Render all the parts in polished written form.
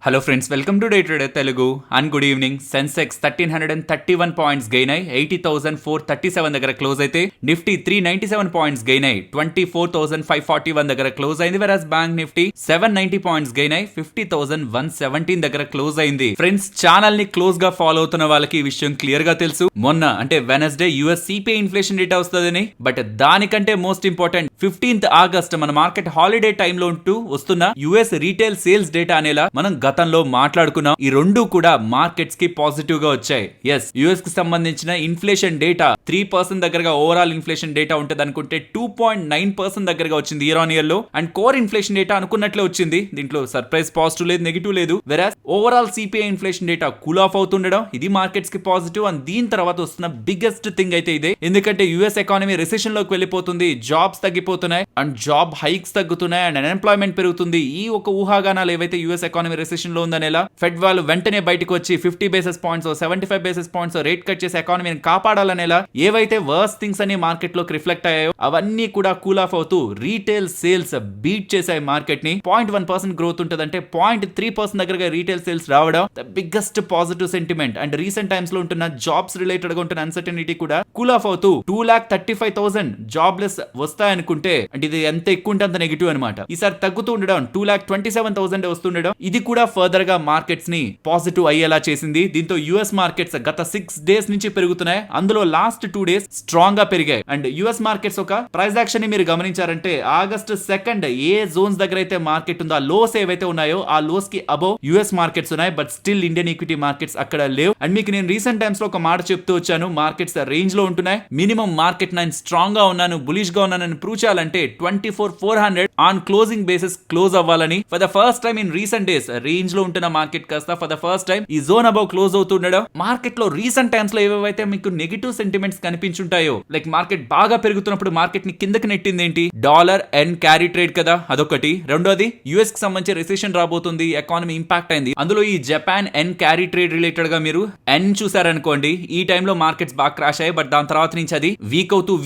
Hello friends, welcome to day trader Telugu and good evening. Sensex 1331 points gain అయి 80,437 దగ్గర close అయితే, Nifty 397 points gain అయి 24,541 దగ్గర క్లోజ్ అయింది. వెరాస్ బ్యాంక్ నిఫ్టీ 790 పాయింట్స్ గెయిన్ అయి 50,117 దగ్గర క్లోజ్ అయింది. ఫ్రెండ్స్, ఛానల్ ని క్లోజ్ గా ఫాలో అవుతున్న వాళ్ళకి ఈ విషయం క్లియర్ గా తెలుసు. మొన్న అంటే Wednesday US CPI inflation data వస్తుందని, బట్ దానికంటే మోస్ట్ ఇంపార్టెంట్ 15th ఆగస్ట్ మన మార్కెట్ హాలిడే టైమ్ లో ఉంటూ వస్తున్న యుఎస్ రీటైల్ సేల్స్ డేటా అనేలా మనం గతంలో మాట్లాడుకున్నాం. ఈ రెండు కూడా మార్కెట్స్ కి పాజిటివ్ గా వచ్చాయి. ఎస్, యుఎస్ కి సంబంధించిన ఇన్ఫ్లేషన్ డేటా 3% దగ్గరగా ఓవరాల్ ఇన్ఫ్లేషన్ డేటా ఉంటది అనుకుంటే 2.9% దగ్గరగా వచ్చింది ఇయర్ ఆన్ ఇయర్ లో. అండ్ కోర్ ఇన్ఫ్లేషన్ డేటా అనుకున్నట్లే వచ్చింది. దీంట్లో సర్ప్రైజ్ పాజిటివ్ లేదు, నెగిటివ్ లేదు. వెరాస్ overall CPI inflation data cool off అవుతుండడం ఇది మార్కెట్స్ కి పాజిటివ్. అండ్ దీని తర్వాత వస్తున్న బిగ్గెస్ట్ థింగ్ అయితే ఇదే. ఎందుకంటే యుఎస్ ఎకానమీ రిసెషన్ లోకి వెళ్ళిపోతుంది, జాబ్స్ తగ్గిపోతున్నాయి అండ్ జాబ్ హైక్స్ తగ్గుతున్నాయి అండ్ అన్ఎంప్లాయ్మెంట్ పెరుగుతుంది. ఈ ఒక ఊహాగానాలు ఏవైతే యుఎస్ ఎకానమీ రిసెషన్ లో ఉందనేలా ఫెడ్ వాళ్ళు వెంటనే బయటకు వచ్చి 50 basis points 75 basis points rate cut చేసి ఎకానమీని కాపాడాలనేలా ఏవైతే వర్స్ థింగ్స్ అని మార్కెట్ లోకి రిఫ్లెక్ట్ అయ్యాయో అవన్నీ కూడా కూల్ ఆఫ్ అవుతూ రీటైల్ సేల్స్ బీట్ చేశాయి మార్కెట్ ని. 0.1% గ్రోత్ ఉంటదంటే 0.3% దగ్గరగా రీటైల్ సేల్స్ రావడం the biggest positive sentiment. And recent times లో ఉంటున్న జాబ్స్ రిలేటెడ్ గా ఉంటున్న అన్సర్టనిటీ కూడా కూల్ ఆఫ్ అవుతూ 2,35,000 జాబ్లెస్ వస్తాయనుకుంటే అంటే ఇది ఎంత ఎక్కువ ఉంటే అంత నెగిటివ్ అనమాట. ఈసారి తగ్గుతూ ఉండడం 2,27,000 వస్తుండడం ఇది కూడా ఫర్దర్ గా మార్కెట్స్ ని పాజిటివ్ అయ్యేలా చేసింది. దీంతో యుఎస్ మార్కెట్స్ గత 6 days నుంచి పెరుగుతున్నాయి. అందులో లాస్ట్ 2 days స్ట్రాంగ్ గా పెరిగాయి. అండ్ యుఎస్ మార్కెట్స్ ఒక ప్రైస్ యాక్షన్ ని మీరు గమనించారంటే ఆగస్ట్ 2nd ఏ జోన్స్ దగ్గర అయితే మార్కెట్ ఉందో ఆ లోస్ ఏవైతే ఉన్నాయో ఆ లోస్ కి అబౌవ్ యుఎస్ మార్కెట్స్ ఉన్నాయి. But still Indian equity markets అక్కడ లేవు. అండ్ మీకు నేను రీసెంట్ టైమ్స్ లో ఒక మాట చెప్తూ వచ్చాను, మార్కెట్స్ రేంజ్ లో ఉంటున్నాయి. మినిమం మార్కెట్ నేను స్ట్రాంగ్ గా ఉన్నాను, బులిష్ గా ఉన్నాను ప్రూవ్ చేయాలంటే 24,400 ఆన్ క్లోజింగ్ బేసిస్ క్లోజ్ అవ్వాలని. For the first time in recent days range లో ఉంటున్న మార్కెట్ కాస్త ఫర్ ద ఫస్ట్ టైం ఈ జోన్ అబౌవ్ క్లోజ్ అవుతుండడం మార్కెట్ లో రీసెంట్ టైమ్స్ లో ఏవైతే మీకు నెగిటివ్ సెంటిమెంట్స్ కనిపించుంటాయో, లైక్ మార్కెట్ బాగా పెరుగుతున్నప్పుడు మార్కెట్ ని కిందకి నెట్టింది ఏంటి? డాలర్ అండ్ క్యారీ ట్రేడ్ కదా, అదొకటి. రెండోది యుఎస్ కి సంబంధించి రిసెషన్ రాబోతుంది, ఎకానమీ ఇంపాక్ట్ అయింది. అందులో ఈ Japan and carry trade related గా మీరు ఎన్ చూసారనుకోండి, ఈ టైంలో మార్కెట్స్ బాగా క్రాష్ అయ్యాయి. బట్ దాని తర్వాత నుంచి అది వీక్ అవుతూ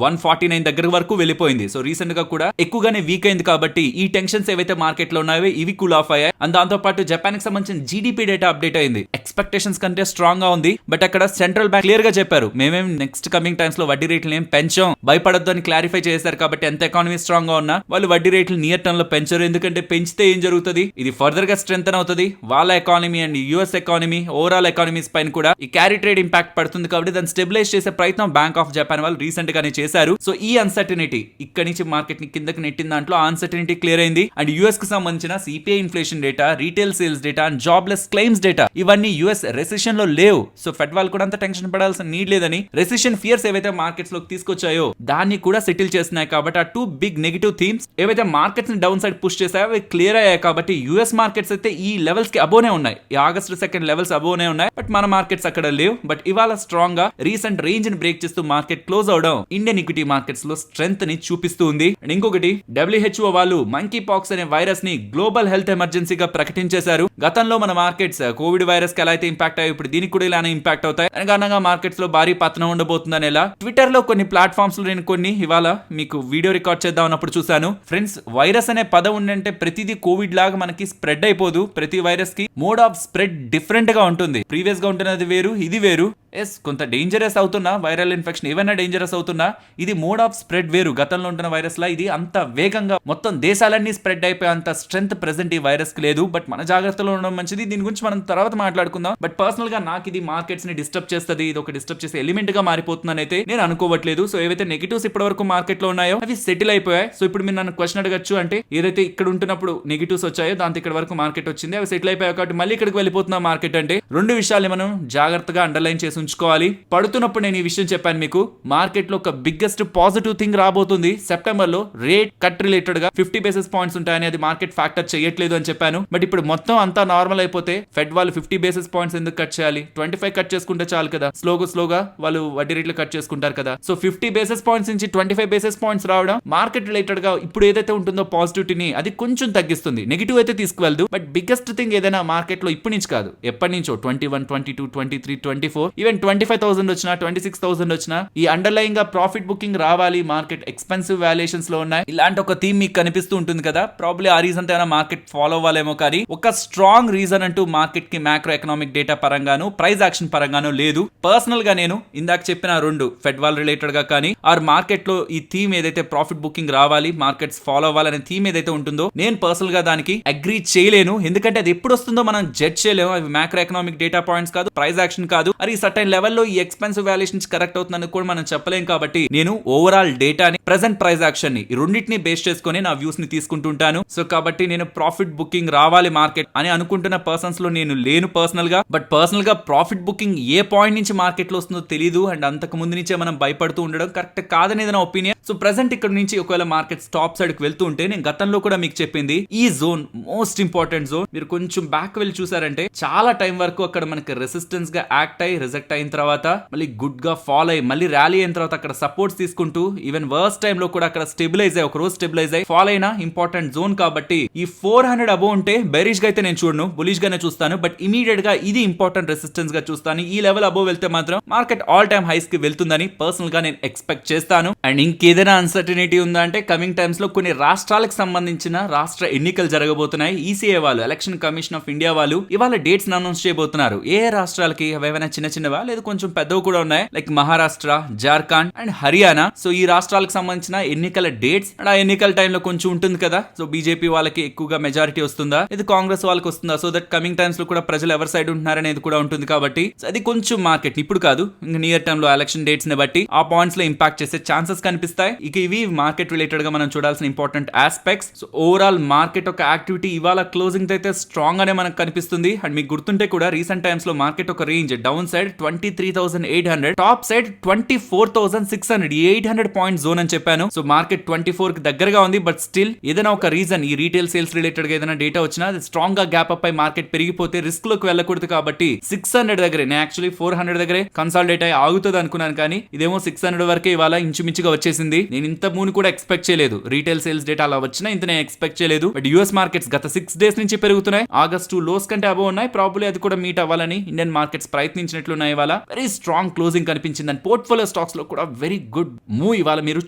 149 దగ్గర వరకు వెళ్ళిపోయింది. సో రీసెంట్ గా కూడా ఎక్కువగానే వీక్ అయింది. కాబట్టి ఈ టెన్షన్స్ ఏవైతే మార్కెట్ లో ఉన్నాయో ఇవి కూల్ ఆఫ్ అయ్యాయి. అండ్ దాంతో పాటు జపాన్ కి సంబంధించిన జీడీపీ డేటా అప్డేట్ అయింది. ఎక్స్పెక్టేషన్స్ కంటే స్ట్రాంగ్ గా ఉంది. బట్ అక్కడ సెంట్రల్ బ్యాంక్ క్లియర్ గా చెప్పారు, మేమేం నెక్స్ట్ కమింగ్ టైమ్స్ లో వడ్డీ రేట్లు ఏం పెంచాం, భయపడొద్దు అని క్లారిఫై చేశారు. కాబట్టి ఎంత ఎకానమీ స్ట్రాంగ్ గా ఉన్నా వాళ్ళు వడ్డీ రేట్లు నియర్ టర్మ్ లో పెంచరు. ఎందుకంటే పెంచితే ఏం జరుగుతుంది, ఇది ఫర్దర్ గా స్ట్రెంథన్ అవుతుంది వాళ్ళ economy and US economy overall economies పైన కూడా ఈ క్యారీ ట్రేడ్ ఇంపాక్ట్ పడుతుంది. కాబట్టి దాన్ని స్టెబిలైజ్ చేసే ప్రయత్నం బ్యాంక్ ఆఫ్ జపాన్ వాళ్ళు రీసెంట్ గానే చేశారు. సో ఈ అన్సర్టనిటీ ఇక్కడి నుంచి మార్కెట్ ని కిందకి నెట్టిన దాంట్లో అన్సర్టనిటీ క్లియర్ అయింది. అండ్ యుఎస్ కి సంబంధించిన CPI inflation data, retail sales data and jobless claims data ఇవన్నీ యుఎస్ రెసెషన్ లో లేవు. సో ఫెడ్ వాళ్ళు కూడా అంత టెన్షన్ పడాల్సిన నీడ్ లేదని రెసెషన్ ఫియర్స్ ఏవైతే మార్కెట్స్ లోకి తీసుకొచ్చాయో దాన్ని కూడా సెటిల్ చేస్తున్నాయి. కాబట్టి ఆ 2 బిగ్ నెగిటివ్ థీమ్స్ ఏవైతే మార్కెట్స్ ని డౌన్ సైడ్ పుష్ చేశాయో అవి క్లియర్ అయ్యాయి. కాబట్టి యుఎస్ మార్కెట్స్ అయితే ఈ లెవెల్స్ కి అబోనే ఉన్నాయి, ఈ ఆగస్ట్ 2nd లెవెల్స్ అబోనే ఉన్నాయి. బట్ మన మార్కెట్స్ అక్కడ లేవు. బట్ ఇవాళ స్ట్రాంగ్ గా రీసెంట్ రేంజ్ ని బ్రేక్ చేస్తూ మార్కెట్ క్లోజ్ అవడం ఇండియన్ ఈక్విటీ మార్కెట్స్ లో స్ట్రెంత్ ని చూపిస్తూ ఉంది. అండ్ ఇంకొకటి, WHO వాళ్ళు మంకీ పాక్స్ అనే వైరస్ ని గ్లోబల్ హెల్త్ ఎమర్జెన్సీగా ప్రకటించేశారు. గతంలో మన మార్కెట్స్ కోవిడ్ వైరస్ కి ఎలా అయితే ఇంపాక్ట్ అయ్యాయి, ఇప్పుడు దీనికి కూడా ఇలానే ఇంపాక్ట్ అవుతాయి. అనగా మార్కెట్స్ లో భారీ పతనం ఉండబోతుందని ఎలా ట్విట్టర్ లో కొన్ని ప్లాట్ఫామ్స్ లో నేను కొన్ని ఇవాళ మీకు వీడియో రికార్డ్ చేద్దాం అన్నప్పుడు చూసాను. ఫ్రెండ్స్, వైరస్ అనే పదం ఉందంటే ప్రతిదీ కోవిడ్ లాగా మనకి స్ప్రెడ్ అయిపోదు. ప్రతి వైరస్ కి మోడ్ ఆఫ్ స్ప్రెడ్ డిఫరెంట్ గా ఉంటుంది. ప్రీవియస్ గా ఉంటున్నది వేరు, ఇది వేరు. ఎస్, కొంత డేంజరస్ అవుతున్నా వైరల్ ఇన్ఫెక్షన్ ఏమైనా డేంజరస్ అవుతున్నా ఇది మోడ్ ఆఫ్ స్ప్రెడ్ వేరు. గతంలో ఉంటున్న వైరస్ లా ఇది అంత వేగంగా మొత్తం దేశాలన్నీ స్ప్రెడ్ అయిపోయి అంత స్ట్రెంత్ ప్రెసెంట్ ఈ వైరస్ కి లేదు. బట్ మన జాగ్రత్తలో ఉండడం మంచిది. దీని గురించి మనం తర్వాత మాట్లాడుకుందాం. బట్ పర్సనల్ గా నాకు ఇది మార్కెట్స్ ని డిస్టర్బ్ చేస్తుంది, ఇది ఒక డిస్టర్బ్ చేసే ఎలిమెంట్ గా మారిపోతుందని అయితే నేను అనుకోవట్లేదు. సో ఏవైతే నెగిటివ్స్ ఇప్పటి వరకు మార్కెట్ లో ఉన్నాయో అవి సెటిల్ అయిపోయాయి. సో ఇప్పుడు మీరు నన్ను క్వశ్చన్ అడగచ్చు, అంటే ఏదైతే ఇక్కడ ఉంటున్నప్పుడు నెగిటివ్స్ వచ్చాయో దాంతో ఇక్కడ వరకు మార్కెట్ వచ్చింది, అవి సెటిల్ అయిపోయాయి కాబట్టి మళ్ళీ ఇక్కడికి వెళ్ళిపోతున్నా మార్కెట్ అంటే 2 విషయాలు మనం జాగ్రత్తగా అండర్లైన్ చేసి ఉంచుకోవాలి. పడుతున్నప్పుడు నేను ఈ విషయం చెప్పాను మీకు, మార్కెట్ లో ఒక బిగ్గెస్ట్ పాజిటివ్ థింగ్ రాబోతుంది. సెప్టెంబర్ లో రేట్ కట్ రిలేటెడ్ గా 50 బేసిస్ పాయింట్స్ ఉంటాయని అది మార్కెట్ ఫ్యాక్టర్ చేయట్లేదు అని చెప్పాను. బట్ ఇప్పుడు మొత్తం అంతా నార్మల్ అయిపోతే ఫెడ్ వాళ్ళు 50 బేసిస్ పాయింట్స్ ఎందుకు కట్ చేయాలి? 25 కట్ చేసుకుంటే చాలు కదా. స్లోగా వాళ్ళు వాళ్ళు వడ్డీ రేట్లు కట్ చేసుకుంటారు కదా. సో 50 బేసిస్ పాయింట్స్ నుంచి 25 బేసిస్ పాయింట్స్ రావడం మార్కెట్ రిలేటెడ్ గా ఇప్పుడు ఏదైతే ఉంటుందో పాజిటివిటీని అది కొంచెం తగ్గిస్తుంది. నెగిటివ్ అయితే తీసుకువెళ్దు. బట్ బిగ్గెస్ట్ థింగ్ ఏదైనా మార్కెట్ లో ఇప్పటి నుంచి కాదు, ఎప్పటి నుంచో 21, 22, 23, 24 ఈవెన్ 25,000 వచ్చినా 26,000 వచ్చినా ఈ అండర్లైన్ గా ప్రాఫిట్ బుకింగ్ రావాలి. మార్కెట్ ఎక్స్పెన్సివ్ వాల్యుయేషన్స్ లో ఉన్నాయి. ఇలాంటి ఒక థీమ్ మీకు కనిపిస్తూ ఉంటుంది కదా. ప్రాబ్లీ ఆ రీజన్ తో మార్కెట్ ఫాలో అవ్వాలేమో, కానీ ఒక స్ట్రాంగ్ రీజన్ అంటూ మార్కెట్ కి మ్యాక్రో ఎకనామిక్ డేటా పరంగాను ప్రైస్ యాక్షన్ పరంగాను లేదు. పర్సనల్ గా నేను ఇందాక చెప్పిన రెండు ఫెడ్ వాల్ రిలేటెడ్ గా కానీ ఆర్ మార్కెట్ లో ఈ థీమ్ ఏదైతే ప్రాఫిట్ బుకింగ్ రావాలి, మార్కెట్స్ ఫాలో అవ్వాలనే థీమ్ ఏదైతే ఉంటుందో నేను పర్సనల్ గా దానికి అగ్రీ చేయలేను. ఎందుకంటే అది ఎప్పుడు వస్తుందో మనం జడ్జ్ చేయలేము. అవి మ్యాక్రో ఎకనామిక్ డేటా పాయింట్స్ కాదు, ప్రైస్ యాక్షన్ కాదు. మరి ఈ సర్టైన్ లెవెల్లో ఈ ఎక్స్పెన్సివ్ వాల్యుయేషన్స్ కరెక్ట్ అవుతుందని కూడా మనం చెప్పలేం. కాబట్టి నేను ఓవరాల్ డేటాని, ప్రెసెంట్ ప్రైస్ యాక్షన్ ని, ఈ రెండింటిని బేస్ చేసుకుని నా వ్యూస్ ని తీసుకుంటుంటాను. సో కాబట్టి నేను ప్రాఫిట్ బుకింగ్ రావాలి మార్కెట్ అని అనుకుంటున్న పర్సన్స్ లో నేను లేను పర్సనల్ గా. బట్ పర్సనల్ గా ప్రాఫిట్ బుకింగ్ ఏ పాయింట్ నుంచి మార్కెట్ లో వస్తుందో తెలియదు. అండ్ అంతకు ముందు నుంచే మనం భయపడుతూ ఉండడం కరెక్ట్ కాదనేది నా ఒపీనియన్. సో ప్రెసెంట్ ఇక్కడ నుంచి ఒకవేళ మార్కెట్ టాప్ సైడ్ కి వెళ్తూ ఉంటే, నేను గతంలో కూడా మీకు చెప్పింది ఈ జోన్ మోస్ట్ ఇంపార్టెంట్ జోన్. మీరు కొంచెం బ్యాక్ వెళ్ళి చూసారంటే చాలా టైం వరకు అక్కడ మనకి రెసిస్టెన్స్ గా యాక్ట్ అయ్యి రిజెక్ట్ అయిన తర్వాత మళ్ళీ గుడ్ గా ఫాల్ అయ్యి మళ్ళీ ర్యాలీ అయిన తర్వాత అక్కడ సపోర్ట్స్ తీసుకుంటూ ఈవెన్ వర్స్ట్ టైం లో కూడా అక్కడ స్టెబిలైజ్ అయ్యి ఒక రోజు స్టెబిలైజ్ అయ్యి ఫాల్ అయిన ఇంపార్టెంట్ జోన్. కాబట్టి ఈ 400 అబోవ్ ఉంటే బెరిష్ గా అయితే నేను చూడను, బులిష్ గానే చూస్తాను. బట్ ఇమీడియట్ గా ఇది ఇంపార్టెంట్ రెసిస్టెన్స్ గా చూస్తాను. ఈ లెవెల్ అబోవ్ వెళ్తే మాత్రం మార్కెట్ ఆల్ టైమ్ హైస్ కి వెళ్తుందని పర్సనల్ గా నేను ఎక్స్పెక్ట్ చేస్తాను. అండ్ ఇంకేదైనా అన్సర్టనిటీ ఉందా అంటే కమింగ్ టైమ్స్ లో కొన్ని రాష్ట్రాలకు సంబంధించిన రాష్ట్ర ఎన్నికలు జరగబోతున్నాయి. ఈసీఏ వాళ్ళు, ఎలక్షన్ కమిషన్ ఆఫ్ ఇండియా వాళ్ళు ఇవాళ డేట్స్ అనౌన్స్ చేయబోతున్నారు. ఏ రాష్ట్రాలకి అవేమైనా చిన్న చిన్నవా లేదు కొంచెం పెద్దవి కూడా ఉన్నాయి, like Maharashtra, Jharkhand and Haryana. So ఈ రాష్ట్రాలకు సంబంధించిన ఎన్నికల డేట్స్ అండ్ ఆ ఎన్నికల టైంలో కొంచెం ఉంటుంది కదా. సో బీజేపీ వాళ్ళకి ఎక్కువగా మెజారిటీ వస్తుందా, ఇది కాంగ్రెస్ వాళ్ళకి వస్తుందా, సో దట్ కమింగ్ టైమ్స్ లో కూడా ప్రజలు ఎవరి సైడ్ ఉంటున్నారనేది కూడా ఉంటుంది. కాబట్టి అది కొంచెం మార్కెట్ ఇప్పుడు కాదు, ఇంకా నియర్ టర్మ్ లో ఎలక్షన్ డేట్స్ ని బట్టి ఆ పాయింట్స్ లో ఇంపాక్ట్ చేసే ఛాన్సెస్ కనిపిస్తాయి. ఇక ఇవి మార్కెట్ రిలేటెడ్ గా మనం చూడాల్సిన important aspects. So overall market ఒక యాక్టివిటీ ఇవాళ క్లోజింగ్ అయితే స్ట్రాంగ్ గానే మనకు కనిపిస్తుంది. అండ్ మీకు గుర్తుంటే కూడా రీసెంట్ టైమ్స్ లో మార్కెట్ ఒక range down side 23,800, top side 24,600, 800 point zone అని చెప్పాను. సో మార్కెట్ 24 కి దగ్గరగా ఉంది. బట్ స్టిల్ ఏదైనా ఒక రీజన్ ఈ రీటైల్ సేల్స్ రిలేటెడ్ గా ఏదైనా డేటా వచ్చినా అది స్ట్రాంగ్ గా గ్యాప్ అప్ అయి మార్కెట్ పెరిగిపోతే రిస్క్ లోకి వెళ్ళకూడదు. కాబట్టి 600 దగ్గరే, నేను యాక్చువల్లీ 400 దగ్గరే కన్సాలిడేట్ అయ్యి ఆగుతుంది అనుకున్నాను, కానీ ఇదేమో 600 వరకే ఇవాళ ఇంచుమించుగా వచ్చేసింది. నేను ఇంత మూని కూడా ఎక్స్పెక్ట్ చేయలేదు. రీటైల్ సేల్స్ డేటా అలా వచ్చినా ఇంత నేను ఎక్స్పెక్ట్ చేయలేదు. బట్ యూఎస్ మార్కెట్స్ గత 6 డేస్ నుంచి పెరుగుతున్నాయి. ఆగస్టు లోస్ కంటే అబోవ్ ఉన్నాయి. ప్రాబబ్లీ అది కూడా మీట్ అవ్వాలని ఇండియన్ మార్కెట్స్ ప్రయత్నించినట్లున్నాయి. ఇవాళ వెరీ స్ట్రాంగ్ క్లోజింగ్ కనిపించింది. అండ్ పోర్ట్ఫోలియో స్టాక్స్ లో కూడా వెరీ గుడ్ మూవ్ ఇవాళ మీరు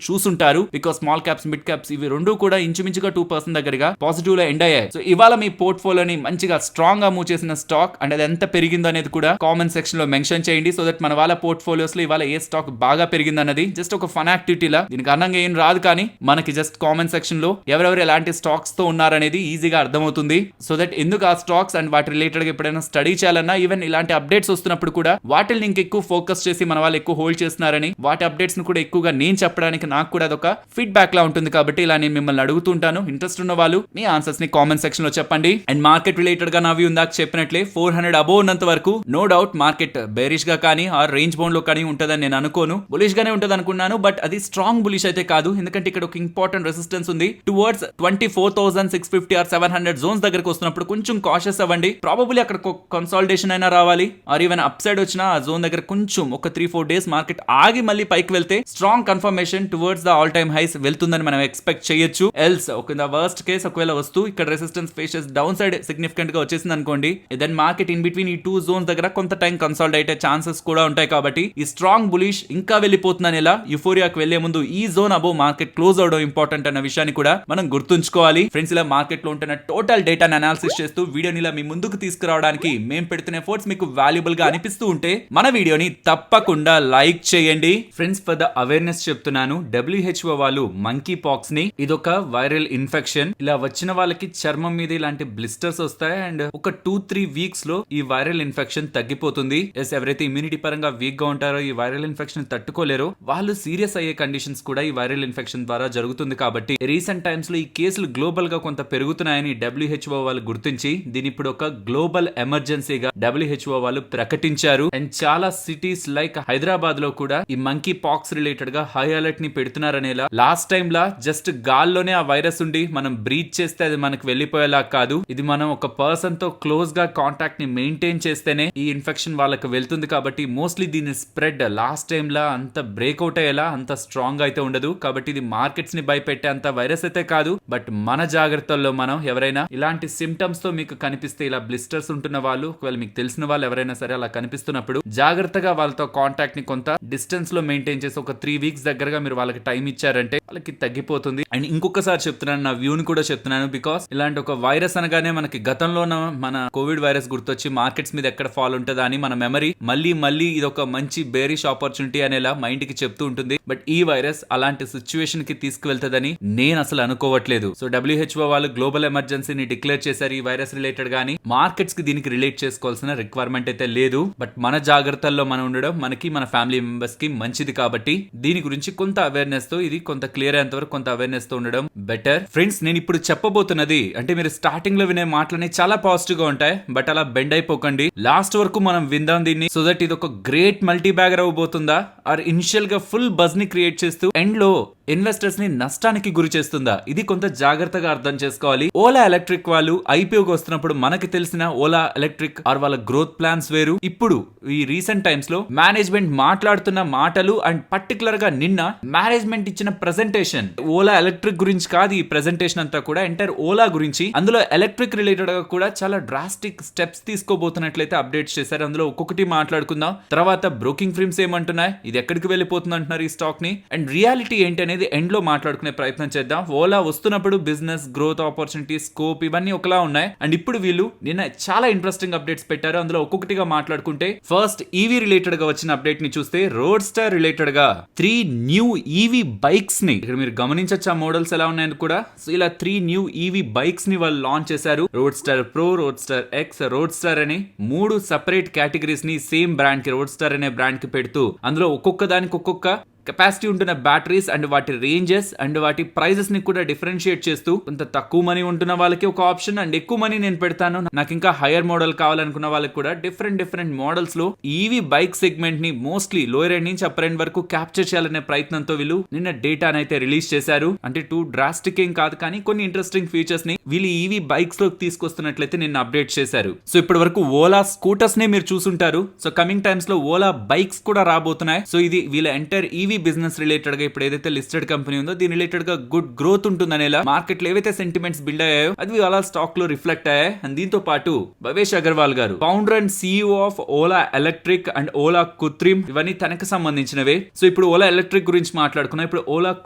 చూసుంటారు. Because small caps, mid caps ఇవి రెండు కూడా ఇంచుమించుగా 2% దగ్గరగా పాజిటివ్ లో ఎండ్ అయ్యాయి. సో ఇవాళ మీ పోర్ట్ఫోలియోని మంచిగా స్ట్రాంగ్ గా మూవ్ చేసిన స్టాక్ అండ్ అది ఎంత పెరిగిందో అనేది కూడా కామెంట్ సెక్షన్ లో మెన్షన్ చేయండి. సో దట్ మన వాళ్ళ పోర్ట్ఫోలియోస్ లో ఇవాళ ఏ స్టాక్ బాగా పెరిగింది అన్నది జస్ట్ ఒక ఫన్ యాక్టివిటీ లా, దీనికి అర్థంగా ఏం రాదు, కానీ మనకి జస్ట్ కామెంట్ సెక్షన్ లో ఎవరెవరు ఎలాంటి స్టాక్స్ తో ఉన్నారనేది ఈజీగా అర్థమవుతుంది. సో దట్ ఎందుకు ఆ స్టాక్స్ అండ్ వాటి రిలేటెడ్ గా ఎప్పుడైనా స్టడీ చేయాలన్నా ఈవెన్ ఇలాంటి అప్డేట్స్ వస్తున్నప్పుడు కూడా వాటిని ఇంకా ఎక్కువ ఫోకస్ చేసి మన వాళ్ళు ఎక్కువ హోల్డ్ చేస్తున్నారని వాటి అప్డేట్స్ ను కూడా ఎక్కువగా నేను చెప్పడానికి నాకు కూడా అదొక ఫీడ్బ్యాక్ లా ఉంటుంది. కాబట్టి ఇలా నేను మిమ్మల్ని అడుగుతుంటాను. ఇంట్రెస్ట్ ఉన్న వాళ్ళు మీ ఆన్సర్స్ ని కామెంట్ సెక్షన్ లో చెప్పండి. అండ్ మార్కెట్ రిలేటెడ్ గా నా వ్యూ ఉందాక చెప్పినట్లే 400 అబోవ్ ఉన్నంత వరకు నో డౌట్ మార్కెట్ బేరిష్ గా కానీ ఆ రేంజ్ బౌండ్ లో కానీ ఉంటదని నేను అనుకోను. బులిష్ గానే ఉంటది అనుకున్నాను. బట్ అది స్ట్రాంగ్ బులిష్ అయితే కాదు. ఎందుకంటే ఇక్కడ ఒక ఇంపార్టెంట్ రెసిస్టెన్స్ ఉంది టువర్డ్స్ 24,650 ఆర్ 700 జోన్స్ దగ్గరకు వస్తున్నప్పుడు కొంచెం కాషియస్ అవ్వండి. ప్రాబబ్లీ అక్కడ కన్సాలిడేషన్ అయినా రావాలి, ఆర్ ఈవెన్ అప్ సైడ్ వచ్చిన ఆ జోన్ దగ్గర కొంచెం ఒక 3-4 డేస్ మార్కెట్ ఆగి మళ్ళీ పైకి వెళ్తే strong confirmation towards the all time highs వెళ్తుందని మనం ఎక్స్పెక్ట్ చేయొచ్చు. ఎల్స్ ఒక వర్స్ట్ కేస్ ఒకవేళ వస్తూ ఇక్కడ resistance faces down side significant గా వచ్చేసింది అనుకోండి, దెన్ మార్కెట్ ఇన్ బిట్వీన్ ఈ 2 జోన్స్ దగ్గర కొంత టైం కన్సాలిడేట్ అయ్యే ఛాన్సెస్ కూడా ఉంటాయి. కాబట్టి ఈ స్ట్రాంగ్ బులిష్ ఇంకా వెళ్ళిపోతుందని ఇలా యుఫోరియాకి వెళ్లే ముందు ఈ జోన్ అబోవ్ మార్కెట్ క్లోజ్ అవడం ఇంపార్టెంట్ అన్న విషయాన్ని కూడా మనం గుర్తుంచుకోవాలి. ఫ్రెండ్స్, ఇలా మార్కెట్ లో ఉంటున్న టోటల్ డేటాను అనాలిసిస్ చేస్తూ వీడియోని ఇలా మీ ముందుకు తీసుకురావడానికి మేము పెడుతున్న ఎఫర్ట్స్ మీకు వాల్యుబుల్ గా అనిపిస్తూ ఉంటే మన వీడియోని తప్పకుండా లైక్ చేయండి. ఫ్రెండ్స్, ఫర్ ద అవేర్నెస్ చెప్తున్నాను, WHO వాళ్ళు మంకీ పాక్స్ ని ఇదొక వైరల్ ఇన్ఫెక్షన్, ఇలా వచ్చిన వాళ్ళకి చర్మం మీద ఇలాంటి బ్లిస్టర్స్ వస్తాయి అండ్ ఒక 2-3 వీక్స్ లో ఈ వైరల్ ఇన్ఫెక్షన్ తగ్గిపోతుంది. ఎవరైతే ఇమ్యూనిటీ పరంగా వీక్ గా ఉంటారో, ఈ వైరల్ ఇన్ఫెక్షన్ తట్టుకోలేరో, వాళ్ళు సీరియస్ అయ్యే కండిషన్స్ కూడా ఈ వైరల్ ఇన్ఫెక్షన్ ద్వారా జరుగుతుంది. కాబట్టి రీసెంట్ టైమ్స్ లో ఈ కేసులు గ్లోబల్ గా కొంత పెరుగుతున్నాయని WHO వాళ్ళు గుర్తించి దీని ఇప్పుడు ఒక గ్లోబల్ ఎమర్జెన్సీగా WHO వాళ్ళు ప్రకటించారు. అండ్ చాలా సిటీస్ లైక్ హైదరాబాద్ లో కూడా ఈ మంకీ పాక్స్ రిలేటెడ్ గా హై అలర్ట్ ని పెడుతున్నారనేలా. లాస్ట్ టైం లా జస్ట్ గాల్లోనే ఆ వైరస్ ఉండి మనం బ్రీత్ చేస్తే అది మనకు వెళ్ళిపోయేలా కాదు, ఇది మనం ఒక పర్సన్ తో క్లోజ్ గా కాంటాక్ట్ ని మెయింటైన్ చేస్తేనే ఈ ఇన్ఫెక్షన్ వాళ్ళకి వెళ్తుంది. కాబట్టి మోస్ట్లీ దీన్ని స్ప్రెడ్ లాస్ట్ టైం లా అంత బ్రేక్అవుట్ అయ్యేలా అంత స్ట్రాంగ్ అయితే ఉండదు. కాబట్టి ఇది మార్కెట్స్ ని భయపెట్టే అంత వైరస్ అయితే కాదు. బట్ మన జాగ్రత్తల్లో మనం ఎవరైనా ఇలాంటి సిమ్టమ్స్ తో మీకు కనిపిస్తే, ఇలా బ్లిస్టర్స్ ఉంటున్న వాళ్ళు, ఒకవేళ మీకు తెలిసిన వాళ్ళు ఎవరైనా సరే అలా కనిపిస్తున్నప్పుడు జాగ్రత్తగా వాళ్ళతో కాంటాక్ట్ ని కొంత డిస్టెన్స్ లో మెయింటైన్ చేసి ఒక 3 వీక్స్ దగ్గరగా మీరు వాళ్ళకి టైం ఇచ్చారంటే వాళ్ళకి తగ్గిపోతుంది. అండ్ ఇంకొకసారి చెప్తున్నాను, నా వ్యూని కూడా చెప్తున్నాను. బికాస్ ఇలాంటి ఒక వైరస్ అనగానే మనకి గతంలో మన కోవిడ్ వైరస్ గుర్తొచ్చి మార్కెట్స్ మీద ఎక్కడ ఫాల్ ఉంటుందా అని మన మెమరీ మళ్ళీ ఇది ఒక మంచి బేరిష్ ఆపర్చునిటీ అనేలా మైండ్ కి చెప్తూ ఉంటుంది. బట్ ఈ వైరస్ అలాంటి సిచ్యువేషన్ కి తీసుకువెళ్తుందని నేను అసలు అనుకోవట్లేదు. సో WHO వాళ్ళు గ్లోబల్ ఎమర్జెన్సీని డిక్లేర్ చేశారు ఈ వైరస్ రిలేటెడ్ గానీ మార్కెట్స్ కి దీనికి రిలేట్ చేసుకోవాల్సిన రిక్వైర్మెంట్ అయితే లేదు. బట్ మన జాగ్రత్తల్లో మనం ఉండడం మనకి, మన ఫ్యామిలీ మెంబర్స్ కి మంచిది. కాబట్టి దీని గురించి కొంత అవేర్నెస్ తో, ఇది కొంత క్లియర్ అయ్యేంత వరకు కొంత అవేర్నెస్ తో ఉండడం బెటర్. ఫ్రెండ్స్, నేను ఇప్పుడు చెప్పబోతున్నది అంటే మీరు స్టార్టింగ్ లో వినే మాటలని చాలా పాజిటివ్ గా ఉంటాయి. బట్ అలా బెండ్ అయిపోకండి, లాస్ట్ వరకు మనం విందాం దీన్ని. సో దట్ ఇది ఒక గ్రేట్ మల్టీ బ్యాగర్ అవ్వబోతుందా, ఆర్ ఇనిషియల్ గా ఫుల్ బజ్ ని క్రియేట్ చేస్తూ ఎండ్ లో ఇన్వెస్టర్స్ ని నష్టానికి గురి చేస్తుందా, ఇది కొంత జాగ్రత్తగా అర్థం చేసుకోవాలి. ఓలా ఎలక్ట్రిక్ వాళ్ళు ఐపీఓకి వస్తున్నప్పుడు మనకి తెలిసిన ఓలా ఎలక్ట్రిక్ ఆర్ వాళ్ళ గ్రోత్ ప్లాన్స్ వేరు. ఇప్పుడు ఈ రీసెంట్ టైమ్స్ లో మేనేజ్మెంట్ మాట్లాడుతున్న మాటలు అండ్ పర్టికులర్ గా నిన్న మేనేజ్మెంట్ ఇచ్చిన ప్రెజెంటేషన్ ఓలా ఎలక్ట్రిక్ గురించి కాదు. ఈ ప్రెజెంటేషన్ అంతా కూడా ఎంటైర్ ఓలా గురించి. అందులో ఎలక్ట్రిక్ రిలేటెడ్ గా కూడా చాలా డ్రాస్టిక్ స్టెప్స్ తీసుకోబోతున్నట్లయితే అప్డేట్స్ చేశారు. అందులో ఒక్కొక్కటి మాట్లాడుకుందాం. తర్వాత బ్రోకింగ్ ఫిర్మ్స్ ఏమంటున్నాయి, ఇది ఎక్కడికి వెళ్ళిపోతుంది అంటున్నారు ఈ స్టాక్ ని, అండ్ రియాలిటీ ఏంటి అనేది ఎండ్ లో మాట్లాడుకునే ప్రయత్నం చేద్దాం. ఓలా వస్తున్నప్పుడు బిజినెస్ గ్రోత్ ఆపర్చునిటీ స్కోప్ ఇవన్నీ ఒకలా ఉన్నాయి. అండ్ ఇప్పుడు వీళ్ళు నిన్న చాలా ఇంట్రెస్టింగ్ అప్డేట్స్ పెట్టారు. అందులో ఒక్కొక్కటిగా మాట్లాడుకుంటే ఫస్ట్ ఈవీ రిలేటెడ్ గా వచ్చిన అప్డేట్ ని చూస్తే రోడ్ స్టార్ రిలేటెడ్ గా 3 న్యూ ఈవీ బైక్స్ ని ఇక్కడ మీరు గమనించొచ్చు ఆ మోడల్స్ ఎలా ఉన్నాయని కూడా. సో ఇలా 3 న్యూ ఈవీ బైక్స్ ని వాళ్ళు లాంచ్ చేశారు. Road star pro, road star X, road star అని 3 సెపరేట్ కేటగిరీస్ ని సేమ్ బ్రాండ్ కి, రోడ్ స్టార్ అనే బ్రాండ్ కి పెడుతూ అందులో ఒక్కొక్క దానికి ఒక్కొక్క కెపాసిటీ ఉంటున్న బ్యాటరీస్ అండ్ వాటి రేంజెస్ అండ్ వాటి ప్రైజెస్ ని కూడా డిఫరెన్షియేట్ చేస్తూ కొంత తక్కువ మనీ ఉంటున్న వాళ్ళకి ఒక ఆప్షన్, అండ్ ఎక్కువ మనీ నేను పెడతాను నాకు ఇంకా హైయర్ మోడల్ కావాలనుకున్న వాళ్ళకి కూడా డిఫరెంట్ మోడల్స్ లో ఈవీ బైక్ సెగ్మెంట్ ని మోస్ట్లీ లోయర్ ఎండ్ నుంచి అప్పర్ ఎండ్ వరకు క్యాప్చర్ చేయాలనే ప్రయత్నంతో వీళ్ళు నిన్న డేటాను అయితే రిలీజ్ చేశారు. అంటే టూ డ్రాస్టిక్ ఏం కాదు, కానీ కొన్ని ఇంట్రెస్టింగ్ ఫీచర్స్ ని వీళ్ళు ఈవీ బైక్స్ లోకి తీసుకొస్తున్నట్లయితే నిన్న అప్డేట్ చేశారు. సో ఇప్పటి వరకు ఓలా స్కూటర్స్ నే మీరు చూసుంటారు. సో కమింగ్ టైమ్స్ లో ఓలా బైక్స్ కూడా రాబోతున్నాయి. సో ఇది వీళ్ళ ఎంటైర్ ఈవీ బిజినెస్ రిలేటెడ్ గా ఇప్పుడు ఏదైతే లిస్టెడ్ కంపెనీ ఉందో దీని రిలేటెడ్ గా గుడ్ గ్రోత్ ఉంటుందనేలా మార్కెట్ లో ఏవైతే సెంటిమెంట్స్ బిల్డ్ అయ్యాయో అది అలా స్టాక్ లో రిఫ్లెక్ట్ అయ్యాయి. అండ్ దీంతో పాటు భవేష్ అగర్వాల్ గారు, founder and CEO of Ola electric and Ola Krutrim, ఇవన్నీ తనకు సంబంధించినవే. సో ఇప్పుడు ఓలా ఎలక్ట్రిక్ గురించి మాట్లాడుకున్నాం. ఇప్పుడు ఓలా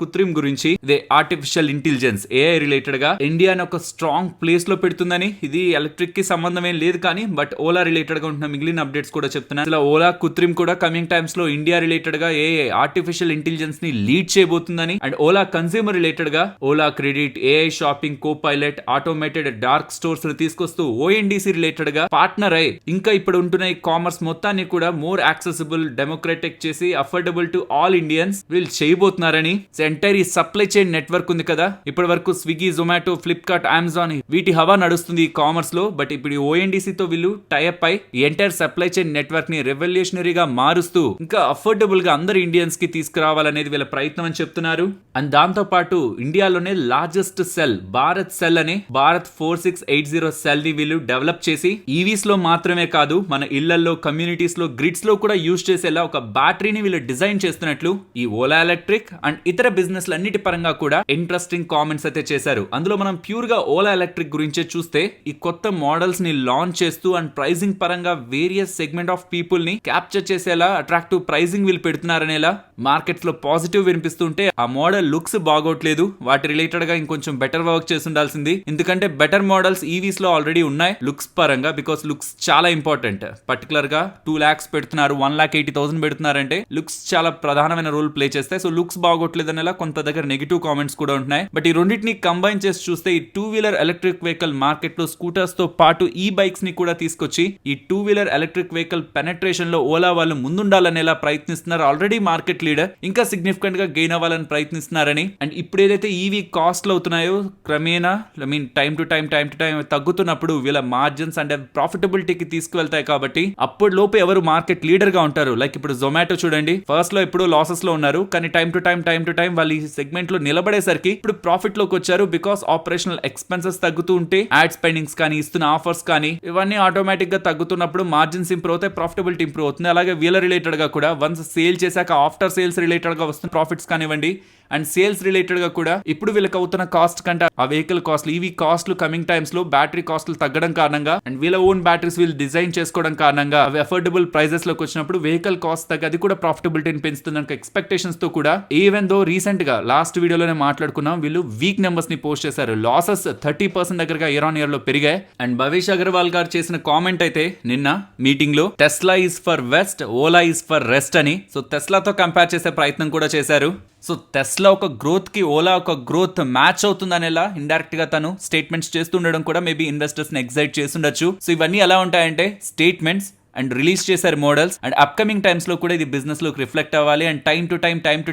కృత్రిమ్ గురించి, ఇదే ఆర్టిఫిషియల్ ఇంటెలిజెన్స్ AI రిలేటెడ్ గా ఇండియాని ఒక స్ట్రాంగ్ ప్లేస్ లో పెడుతుందని. ఇది ఎలక్ట్రిక్ కి సంబంధం ఏం లేదు కానీ బట్ ఓలా రిలేటెడ్ గా ఉంటున్న మిగిలిన అప్డేట్స్ కూడా చెప్తున్నా. ఇలా ఓలా కృత్రిమ్ కూడా కమింగ్ టైమ్స్ లో ఇండియా రిలేటెడ్ గా AI ఆర్టిఫిషియల్ ఇంటెలిజెన్స్ ని లీడ్ చేయబోతుందని. అండ్ ఓలా కన్స్యూమర్ రిలేటెడ్ గా Ola credit, AI shopping, copilot, automated dark stores ని తీసుకొస్తూ ONDC రిలేటెడ్ గా పార్ట్నర్ అయి ఇంకా ఇప్పుడు ఉంటున్న ఈ కామర్స్ మొత్తాన్ని కూడా మోర్ యాక్సెసిబుల్, డెమోక్రటిక్ చేసి అఫోర్డబుల్ టు ఆల్ ఇండియన్స్ వీళ్ళు చేయబోతున్నారని. ఎంటైర్ ఈ సప్లై చైన్ నెట్వర్క్ ఉంది కదా, ఇప్పటి వరకు స్విగ్గీ, జొమాటో, ఫ్లిప్కార్ట్, అమెజాన్ వీటి హవా నడుస్తుంది ఈ కామర్స్ లో. బట్ ఇప్పుడు ONDC తో వీళ్ళు టైఅప్ అయి ఈ ఎంటైర్ సప్లై చైన్ నెట్వర్క్ ని రెవల్యూషనరీగా మారుస్తూ ఇంకా అఫోర్డబుల్ గా అందరు ఇండియన్స్ కి తీసుకురావాలనేది వీళ్ళ ప్రయత్నం అని చెప్తున్నారు. అండ్ దాంతో పాటు ఇండియాలోనే లార్జెస్ట్ సెల్ భారత్ సెల్ అని, భారత్ 4680 సెల్ ని వీళ్ళు డెవలప్ చేసి ఈవీస్ లో మాత్రమే కాదు మన ఇళ్లలో, కమ్యూనిటీస్ లో, గ్రిడ్స్ లో కూడా యూజ్ చేసేలా ఒక బ్యాటరీని వీళ్ళు డిజైన్ చేస్తున్నట్లు ఈ ఓలా ఎలక్ట్రిక్ అండ్ ఇతర బిజినెస్ అన్నిటి పరంగా కూడా ఇంట్రెస్టింగ్ కామెంట్స్ అయితే చేశారు. అందులో మనం ప్యూర్ గా ఓలా ఎలక్ట్రిక్ గురించే చూస్తే ఈ కొత్త మోడల్స్ ని లాంచ్ చేస్తూ అండ్ ప్రైజింగ్ పరంగా వేరియస్ సెగ్మెంట్ ఆఫ్ పీపుల్ ని క్యాప్చర్ చేసేలా అట్రాక్టివ్ ప్రైజింగ్ వీళ్ళు పెడుతున్నారనేలా మార్కెట్స్ లో పాజిటివ్ వినిపిస్తుంటే ఆ మోడల్ లుక్స్ బాగోట్లేదు. వాటి రిలేటెడ్ గా ఇంకొంచెం బెటర్ వర్క్ చేసి ఉండాల్సింది. ఎందుకంటే బెటర్ మోడల్స్ ఈవీస్ లో ఆల్రెడీ ఉన్నాయి లుక్స్ పరంగా. బికాస్ లుక్స్ చాలా ఇంపార్టెంట్. పర్టికులర్ గా 2 lakhs పెడుతున్నారు, 1,80,000 పెడుతున్నారంటే లుక్స్ చాలా ప్రధానమైన రోల్ ప్లే చేస్తాయి. సో లుక్స్ బాగోట్లేదు అనేలా కొంత దగ్గర నెగిటివ్ కామెంట్స్ కూడా ఉంటున్నాయి. బట్ ఈ రెండింటిని కంబైన్ చేసి చూస్తే ఈ 2-wheeler ఎలక్ట్రిక్ వెహికల్ మార్కెట్ లో స్కూటర్స్ తో పాటు ఈ బైక్స్ ని కూడా తీసుకొచ్చి ఈ 2-wheeler ఎలక్ట్రిక్ వెహికల్ పెనట్రేషన్ లో ఓలా వాళ్ళు ముందుండాలనేలా ప్రయత్నిస్తున్నారు. Already market leader. లిమిటెడ్ ఇంకా సిగ్నిఫికెంట్ గా గెయిన్ అవ్వాలని ప్రయత్నిస్తున్నారని, అండ్ ఇప్పుడు ఏదైతే ఈవీ కాస్ట్లు అవుతున్నాయో క్రమేణా టైం టు టైం తగ్గుతున్నప్పుడు వీళ్ళ మార్జిన్స్ అండ్ ప్రాఫిటబిలిటీకి తీసుకువెళ్తాయి. కాబట్టి అప్పుడు లోపు ఎవరు మార్కెట్ లీడర్ గా ఉంటారు. లైక్ ఇప్పుడు జొమాటో చూడండి, ఫస్ట్ లో ఎప్పుడు లాసెస్ లో ఉన్నారు, కానీ టైం టు టైం వాళ్ళు ఈ సెగ్మెంట్ లో నిలబడేసరికి ఇప్పుడు ప్రాఫిట్ లోకి వచ్చారు. బికాస్ ఆపరేషనల్ ఎక్స్పెన్సెస్ తగ్గుతూ ఉంటే యాడ్ స్పెండింగ్స్ కానీ ఇస్తున్న ఆఫర్స్ కానీ ఇవన్నీ ఆటోమేటిక్ గా తగ్గుతున్నప్పుడు మార్జిన్స్ ఇంప్రూవ్ అవుతాయి, ప్రాఫిటబిలిటీ ఇంప్రూవ్ అవుతుంది. అలాగే వీళ్ళ రిలేటెడ్ గా కూడా వన్స్ సేల్ చేశాక ఆఫ్టర్ సేల్స్ రిలేటెడ్ గా వస్తున్న ప్రాఫిట్స్ కానివ్వండి అండ్ సేల్స్ రిలేటెడ్ గా కూడా ఇప్పుడు వీళ్ళకి అవుతున్న కాస్ట్ కంటే ఆ వెహికల్ కాస్ట్లు ఈవీ కాస్ట్లు కమింగ్ టైమ్స్ లో బ్యాటరీ కాస్ట్లు తగ్గడం కారణంగా అండ్ వీళ్ళ ఓన్ బ్యాటరీస్ వీళ్ళు డిజైన్ చేసుకోవడం కారణంగా అవి అఫోర్డబుల్ ప్రైజెస్ లోకి వచ్చినప్పుడు వెహికల్ కాస్ట్ తగ్గ అది కూడా ప్రాఫిటబిలిటీని పెంచుతుంది ఎక్స్పెక్టేషన్స్ తో కూడా. ఈవెన్ దో రీసెంట్ గా లాస్ట్ వీడియోలోనే మాట్లాడుకున్నాం, వీళ్ళు వీక్ నెంబర్స్ ని పోస్ట్ చేశారు. లాసెస్ 30% దగ్గరగా ఇయర్ ఆన్ ఇయర్ లో పెరిగాయి. అండ్ భవేష్ అగర్వాల్ గారు చేసిన కామెంట్ అయితే నిన్న మీటింగ్ లో Tesla is for west, Ola is for rest అని. సో టెస్లాతో కంపేర్ చేసే ప్రయత్నం కూడా చేశారు. సో టెస్లా ఒక గ్రోత్ కి ఓలా ఒక గ్రోత్ మ్యాచ్ అవుతుందనేలా ఇండైరెక్ట్ గా తను స్టేట్మెంట్స్ చేస్తుండడం కూడా మేబీ ఇన్వెస్టర్స్ ని ఎక్సైట్ చేస్తుండొచ్చు. సో ఇవన్నీ ఎలా ఉంటాయంటే స్టేట్మెంట్స్ అండ్ రిలీజ్ చేశారు మోడల్స్ అండ్ అప్కమింగ్ టైమ్స్ లో కూడా ఇది బిజినెస్ లోకి రిఫ్లెక్ట్ అవ్వాలి. అండ్ టైం టు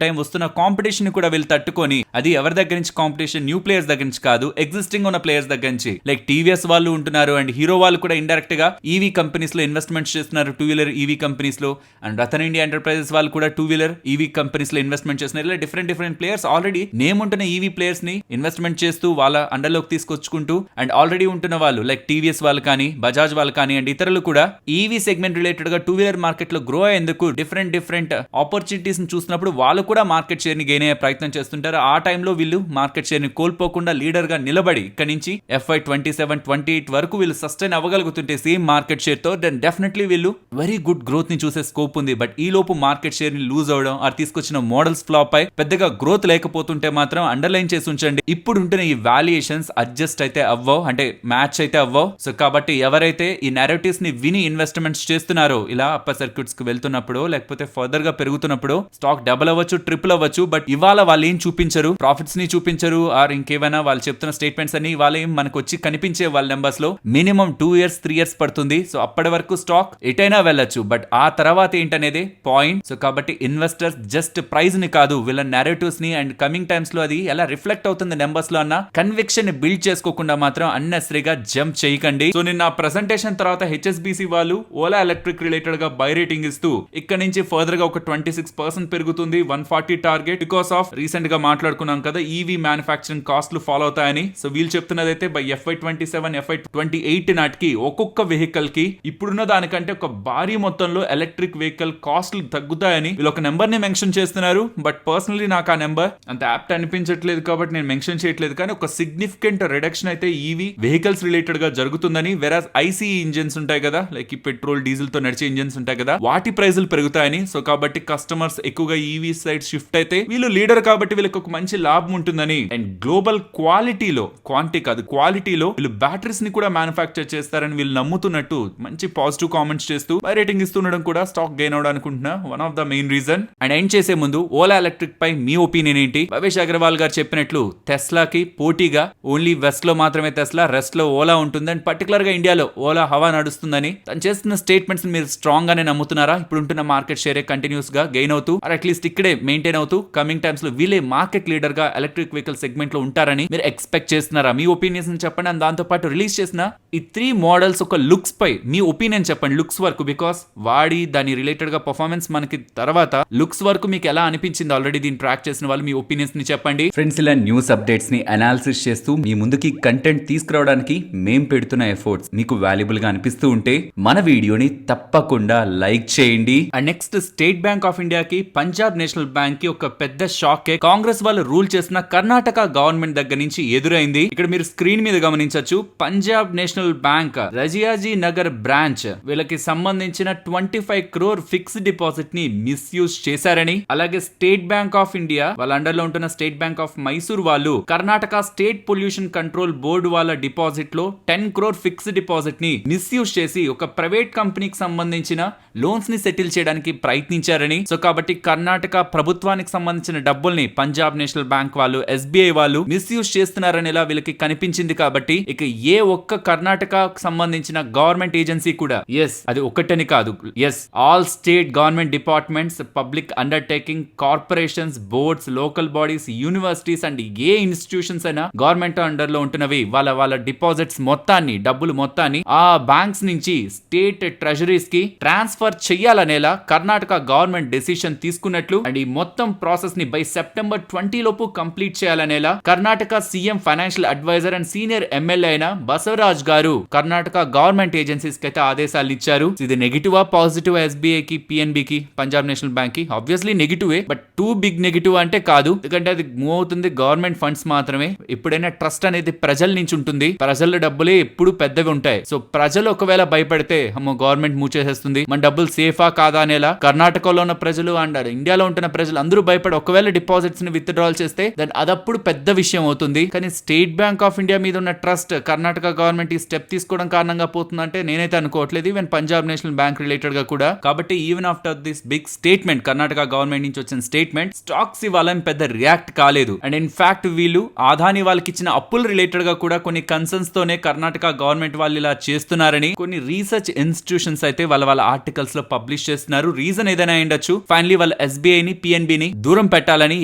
టైం వస్తున్న కాంపిటీషన్ కూడా వీళ్ళు తట్టుకొని, అది ఎవరి దగ్గర నుంచి కాంపిటీషన్, న్యూ ప్లేయర్స్ దగ్గర నుంచి కాదు, ఎగ్జిస్టింగ్ ఉన్న ప్లేయర్స్ దగ్గర నుంచి. లైక్ టీవీఎస్ వాళ్ళు ఉంటున్నారు అండ్ హీరో వాళ్ళు కూడా ఇండైరెక్ట్ గా ఈవీ కంపెనీస్ లో ఇన్వెస్ట్మెంట్స్ చేస్తున్నారు, 2-వీలర్ ఈవీ కంపెనీస్ లో. అండ్ రతన్ ఇండియా ఎంటర్ప్రైజెస్ వాళ్ళు కూడా 2-వీలర్ ఈవీ కంపెనీస్ లో ఇన్వెస్ట్మెంట్ చేస్తున్నారు. ఇలా డిఫరెంట్ ప్లేయర్స్ ఆల్రెడీ నేమ్ ఉంటున్న ఈవీ ప్లేయర్స్ ని ఇన్వెస్ట్మెంట్ చేస్తూ వాళ్ళ అండర్లోకి తీసుకొచ్చుకుంటూ అండ్ ఆల్రెడీ ఉంటున్న వాళ్ళు లైక్ టీవీఎస్ వాళ్ళు కానీ, బజాజ్ వాళ్ళు కానీ అండ్ ఇతరులు కూడా ఈవీ సెగ్మెంట్ రిలేటెడ్ గా 2-వీలర్ మార్కెట్ లో గ్రో అయ్యేందుకు డిఫరెంట్ ఆపర్చునిటీస్ ని చూసినప్పుడు వాళ్ళు కూడా మార్కెట్ షేర్ ని గెయిన్ అయ్యే ప్రయత్నం చేస్తుంటారు. ఆ టైంలో వీళ్ళు మార్కెట్ షేర్ ని కోల్పోకుండా లీడర్ గా నిలబడి ఇక్కడ నుంచి FY 27-28 వరకు వీళ్ళు సస్టైన్ అవ్వగలుగుతుంటే సేమ్ మార్కెట్ షేర్ తో, దెన్ డెఫినెట్లీ వీళ్ళు వెరీ గుడ్ గ్రోత్ ని చూసే స్కోప్ ఉంది. బట్ ఈ లోపు మార్కెట్ షేర్ ని లూజ్ అవడం, ఆ తీసుకొచ్చిన మోడల్స్ ఫ్లాప్ అయి పెద్దగా గ్రోత్ లేకపోతుంటే మాత్రం అండర్లైన్ చేసి ఉంచండి, ఇప్పుడు ఉంటున్న ఈ వాల్యుయేషన్స్ అడ్జస్ట్ అయితే అవ్వవు, అంటే మ్యాచ్ అయితే అవ్వవు. సో కాబట్టి ఎవరైతే ఈ నెరేటివ్స్ ని విని ఇన్వెస్ట్మెంట్స్ చేస్తున్నారో ఇలా అప్పర్ సర్క్యూట్స్ కి వెళ్తున్నప్పుడు లేకపోతే ఫర్దర్ గా పెరుగుతున్నప్పుడు స్టాక్ డబుల్ అవ్వచ్చు, ట్రిపుల్ అవ్వచ్చు, బట్ ఇవాళ వాళ్ళు ఏం చూపించరు, ప్రాఫిట్స్ ని చూపించరు, ఆర్ ఇంకేమైనా వాళ్ళు చెప్తున్న స్టేట్మెంట్స్ అన్ని ఇవాళ ఏం మనకు వచ్చి కనిపించే వాళ్ళ నెంబర్స్ లో మినిమం 2 years 3 years పడుతుంది. సో అప్పటి వరకు స్టాక్ ఎటైనా వెళ్ళొచ్చు, బట్ ఆ తర్వాత ఏంటనేది పాయింట్. సో కాబట్టి ఇన్వెస్టర్స్ జస్ట్ ప్రైజ్ ని కాదు, వీళ్ళ నెరేటివ్స్ ని అండ్ కమింగ్ టైమ్స్ లో అది ఎలా రిఫ్లెక్ట్ అవుతుంది నెంబర్స్ లో అన్న కన్విక్షన్ ని బిల్డ్ చేసుకోకుండా మాత్రం అన్నెసరీగా జంప్ చేయకండి. సో నిన్న ప్రెజెంటేషన్ తర్వాత HSBC వాళ్ళు ఓలా ఎలక్ట్రిక్ రిలేటెడ్ గా బై రేటింగ్ ఇస్తూ ఇక్కడ నుంచి ఫర్దర్ గా ఒక 26% పెరుగుతుంది, 140 టార్గెట్, బికాస్ ఆఫ్ రీసెంట్ గా మాట్లాడుకున్నాం కదా ఈవీ మ్యానుఫాక్చరింగ్ కాస్ట్లు ఫాలో అవుతాయని. సో వీళ్ళు చెప్తున్నదైతే బై FY 27 FY 28 నాటికి ఒక్కొక్క వెహికల్ కి ఇప్పుడున్న దానికంటే ఒక భారీ మొత్తంలో ఎలక్ట్రిక్ వెహికల్ కాస్ట్లు తగ్గుతాయని వీళ్ళు ఒక నెంబర్ ని మెన్షన్ చేస్తున్నారు. బట్ పర్సనలీ నాకు ఆ నెంబర్ అంత యాప్ట్ అనిపించట్లేదు కాబట్టి నేను మెన్షన్ చేయట్లేదు, కానీ ఒక సిగ్నిఫికెంట్ రిడక్షన్ అయితే ఈవీ వెహికల్స్ రిలేటెడ్ గా జరుగుతుందని. వెరాజ్ ఐసీ ఇంజిన్స్ ఉంటాయి కదా, లైక్ ఈ పెట్రోల్ డీజిల్ తో నడిచే ఇంజిన్స్ ఉంటాయి కదా, వాటి ప్రైజులు పెరుగుతాయని. సో కాబట్టి కస్టమర్స్ ఎక్కువగా ఈవీ సైడ్ షిఫ్ట్ అయితే వీళ్ళు లీడర్ కాబట్టి వీళ్ళకి ఒక మంచి లాభం ఉంటుందని. అండ్ గ్లోబల్ క్వాలిటీలో, క్వాంటిటీ కాదు క్వాలిటీలో వీళ్ళు బ్యాటరీస్ ని కూడా మ్యానుఫాక్చర్ చేస్తారని వీళ్ళు నమ్ముతున్నట్టు మంచి పాజిటివ్ కామెంట్స్ చేస్తూ బై రేటింగ్ ఇస్తుండడం కూడా స్టాక్ గెయిన్ అవడం అనుకుంటున్నా one of the main reason. And end చేసే ముందు ఓలా ఎలక్ట్రిక్ పై మీ ఒపీనియన్ ఏంటి? భవేష్ అగర్వాల్ గారు చెప్పినట్లు టెస్లాకి పోటీగా ఓన్లీ వెస్ట్ లో మాత్రమే టెస్లా, రెస్ట్ లో ఓలా ఉంటుంది అండ్ పర్టికులర్ గా ఇండియాలో ఓలా హవా నడుస్తుందని తను చేస్తున్న స్టేట్మెంట్స్ మీరు స్ట్రాంగ్ గానే నమ్ముతున్నారా? ఇప్పుడు ఉంటున్న మార్కెట్ షేర్ కంటిన్యూస్ గా గెయిన్ అవుతూ అట్లీస్ట్ ఇక్కడే మెయింటైన్ అవుతూ కమింగ్ టైమ్స్ లో వీళ్ళే మార్కెట్ లీడర్ గా ఎలక్ట్రిక్ వెహికల్ సెగ్మెంట్ లో ఉంటారని మీరు ఎక్స్పెక్ట్ చేస్తున్నారా? మీ ఒపీనియన్స్ చెప్పండి. అండ్ దాంతో పాటు రిలీజ్ చేసిన ఈ 3 మోడల్స్ ఒక లుక్స్ పై మీ ఒపీనియన్ చెప్పండి, లుక్స్ వరకు, బికాస్ వాడి దాని రిలేటెడ్ గా పర్ఫార్మెన్స్ మనకి తర్వాత లుక్స్ వరకు మీకు ఎలా అనిపించింది ఆల్రెడీ దీన్ని ట్రాక్ చేసిన వాళ్ళు మీ ఒపీనియన్స్ ని చెప్పండి. ఫ్రెండ్స్, ఇలా న్యూస్ అప్డేట్స్ ని అనాలిసిస్ చేస్తూ మీ ముందుకి కంటెంట్ తీసుకురావడానికి మేం పెడుతున్న ఎఫర్ట్స్ మీకు వాల్యుబుల్ గా అనిపిస్తూ ఉంటే మన వీడియోని తప్పకుండా లైక్ చేయండి. And next state Bank of ఇండియాకి పంజాబ్ నేషనల్ బ్యాంక్ కి ఒక పెద్ద షాక్ కాంగ్రెస్ వాళ్ళు రూల్ చేసిన కర్ణాటక గవర్నమెంట్ దగ్గర నుంచి ఎదురైంది. ఇక్కడ మీరు స్క్రీన్ మీద గమనించవచ్చు, Punjab National Bank Rajaji Nagar branch వీళ్ళకి సంబంధించిన 25 crore ఫిక్స్డ్ డిపాజిట్ ని మిస్యూజ్ చేశారని, అలాగే స్టేట్ బ్యాంక్ ఆఫ్ ఇండియా వాళ్ళ అండర్ లో ఉంటున్న స్టేట్ బ్యాంక్ ఆఫ్ మైసూర్ వాళ్ళు Karnataka State Pollution Control Board వాళ్ళ డిపాజిట్ లో 10 crore ఫిక్స్డ్ డిపాజిట్ ని మిస్యూజ్ చేసి ఒక ప్రైవేట్ కంపెనీకి సంబంధించిన లోన్స్ ని సెటిల్ చేయడానికి ప్రయత్నించారని, సో కాబట్టి కర్ణాటక ప్రభుత్వానికి సంబంధించిన డబ్బుల్ని పంజాబ్ నేషనల్ బ్యాంక్ వాళ్ళు, ఎస్బీఐ వాళ్ళు మిస్యూజ్ చేస్తున్నారని ఇలా వీళ్ళకి కనిపించింది. కాబట్టి ఇక ఏ ఒక్క కర్ణాటకకు సంబంధించిన గవర్నమెంట్ ఏజెన్సీ కూడా, ఎస్ అది ఒక్కటని కాదు, yes all state government departments, public undertaking, corporations, boards, local bodies, universities and ఏ ఇన్స్టిట్యూషన్స్ అయినా గవర్నమెంట్ అండర్ లో ఉంటున్నవి వాళ్ళ డిపాజిట్స్ మొత్తాన్ని, డబ్బులు మొత్తాన్ని ఆ బ్యాంక్స్ నుంచి స్టేట్ ట్రెజరీస్ కి ట్రాన్స్ఫర్ చెయ్యాలనేలా కర్ణాటక గవర్నమెంట్ డెసిషన్ తీసుకున్నట్లు అండ్ ఈ మొత్తం ప్రాసెస్ ని బై సెప్టెంబర్ 20 లోపు కంప్లీట్ చేయాలనేలా Karnataka CM financial advisor and senior MLA అయిన బసవరాజ్ గారు కర్ణాటక గవర్నమెంట్ ఏజెన్సీస్ కి అయితే ఆదేశాలు ఇచ్చారు. ఇది నెగిటివా పాజిటివ్ ఎస్బీఐ కి, పిఎన్బి కి, పంజాబ్ నేషనల్ బ్యాంక్ కి? ఆబ్వియస్లీ నెగిటివే, బట్ టూ బిగ్ నెగిటివ్ అంటే కాదు, ఎందుకంటే అది మూవ్ అవుతుంది గవర్నమెంట్ ఫండ్స్ మాత్రమే. ఎప్పుడైనా ట్రస్ట్ అనేది ప్రజల నుంచి ఉంటుంది, ప్రజల డబ్బులే ఎప్పుడు పెద్దవి ఉంటాయి. సో ప్రజలు ఒకవేళ భయపడితే అమ్మో గవర్నమెంట్ మూవ్ చేసేస్తుంది, మన డబ్బులు సేఫా కాదా అనేలా కర్ణాటకలో ఉన్న ప్రజలు అండ్ ఇండియాలో ఉంటున్న ప్రజలు అందరూ భయపడి ఒకవేళ డిపాజిట్స్ ని విత్డ్రాల్ చేస్తే దాని అదప్పుడు పెద్ద విషయం అవుతుంది. కానీ స్టేట్ బ్యాంక్ ఆఫ్ ఇండియా మీద ఉన్న ట్రస్ట్ కర్ణాటక గవర్నమెంట్ ఈ స్టెప్ తీసుకోవడం కారణంగా పోతుందంటే నేనైతే అనుకోవట్లేదు, even Punjab National Bank related గా కూడా. కాబట్టి even after this big statement, Karnataka government నుంచి వచ్చిన స్టేట్మెంట్, స్టాక్స్ ఇవ్వాలని పెద్ద రియాక్ట్ కాలేదు. అండ్ ఇన్ ఫ్యాక్ట్ వీళ్ళు అదాని వాళ్ళకి ఇచ్చిన అప్పుల రిలేటెడ్ గా కూడా కొన్ని కన్సర్న్స్ తోనే కర్ణాటక గవర్నమెంట్ వాళ్ళు ఇలా చేస్తున్నారని కొన్ని రీసెర్చ్ ఇన్స్టిట్యూషన్స్ అయితే వాళ్ళ ఆర్టికల్స్ లో పబ్లిష్ చేస్తున్నారు. రీజన్ ఏదైనా ఉండొచ్చు, ఫైనలీ వాళ్ళ ఎస్బీఐ ని, పిఎన్బి ని దూరం పెట్టాలని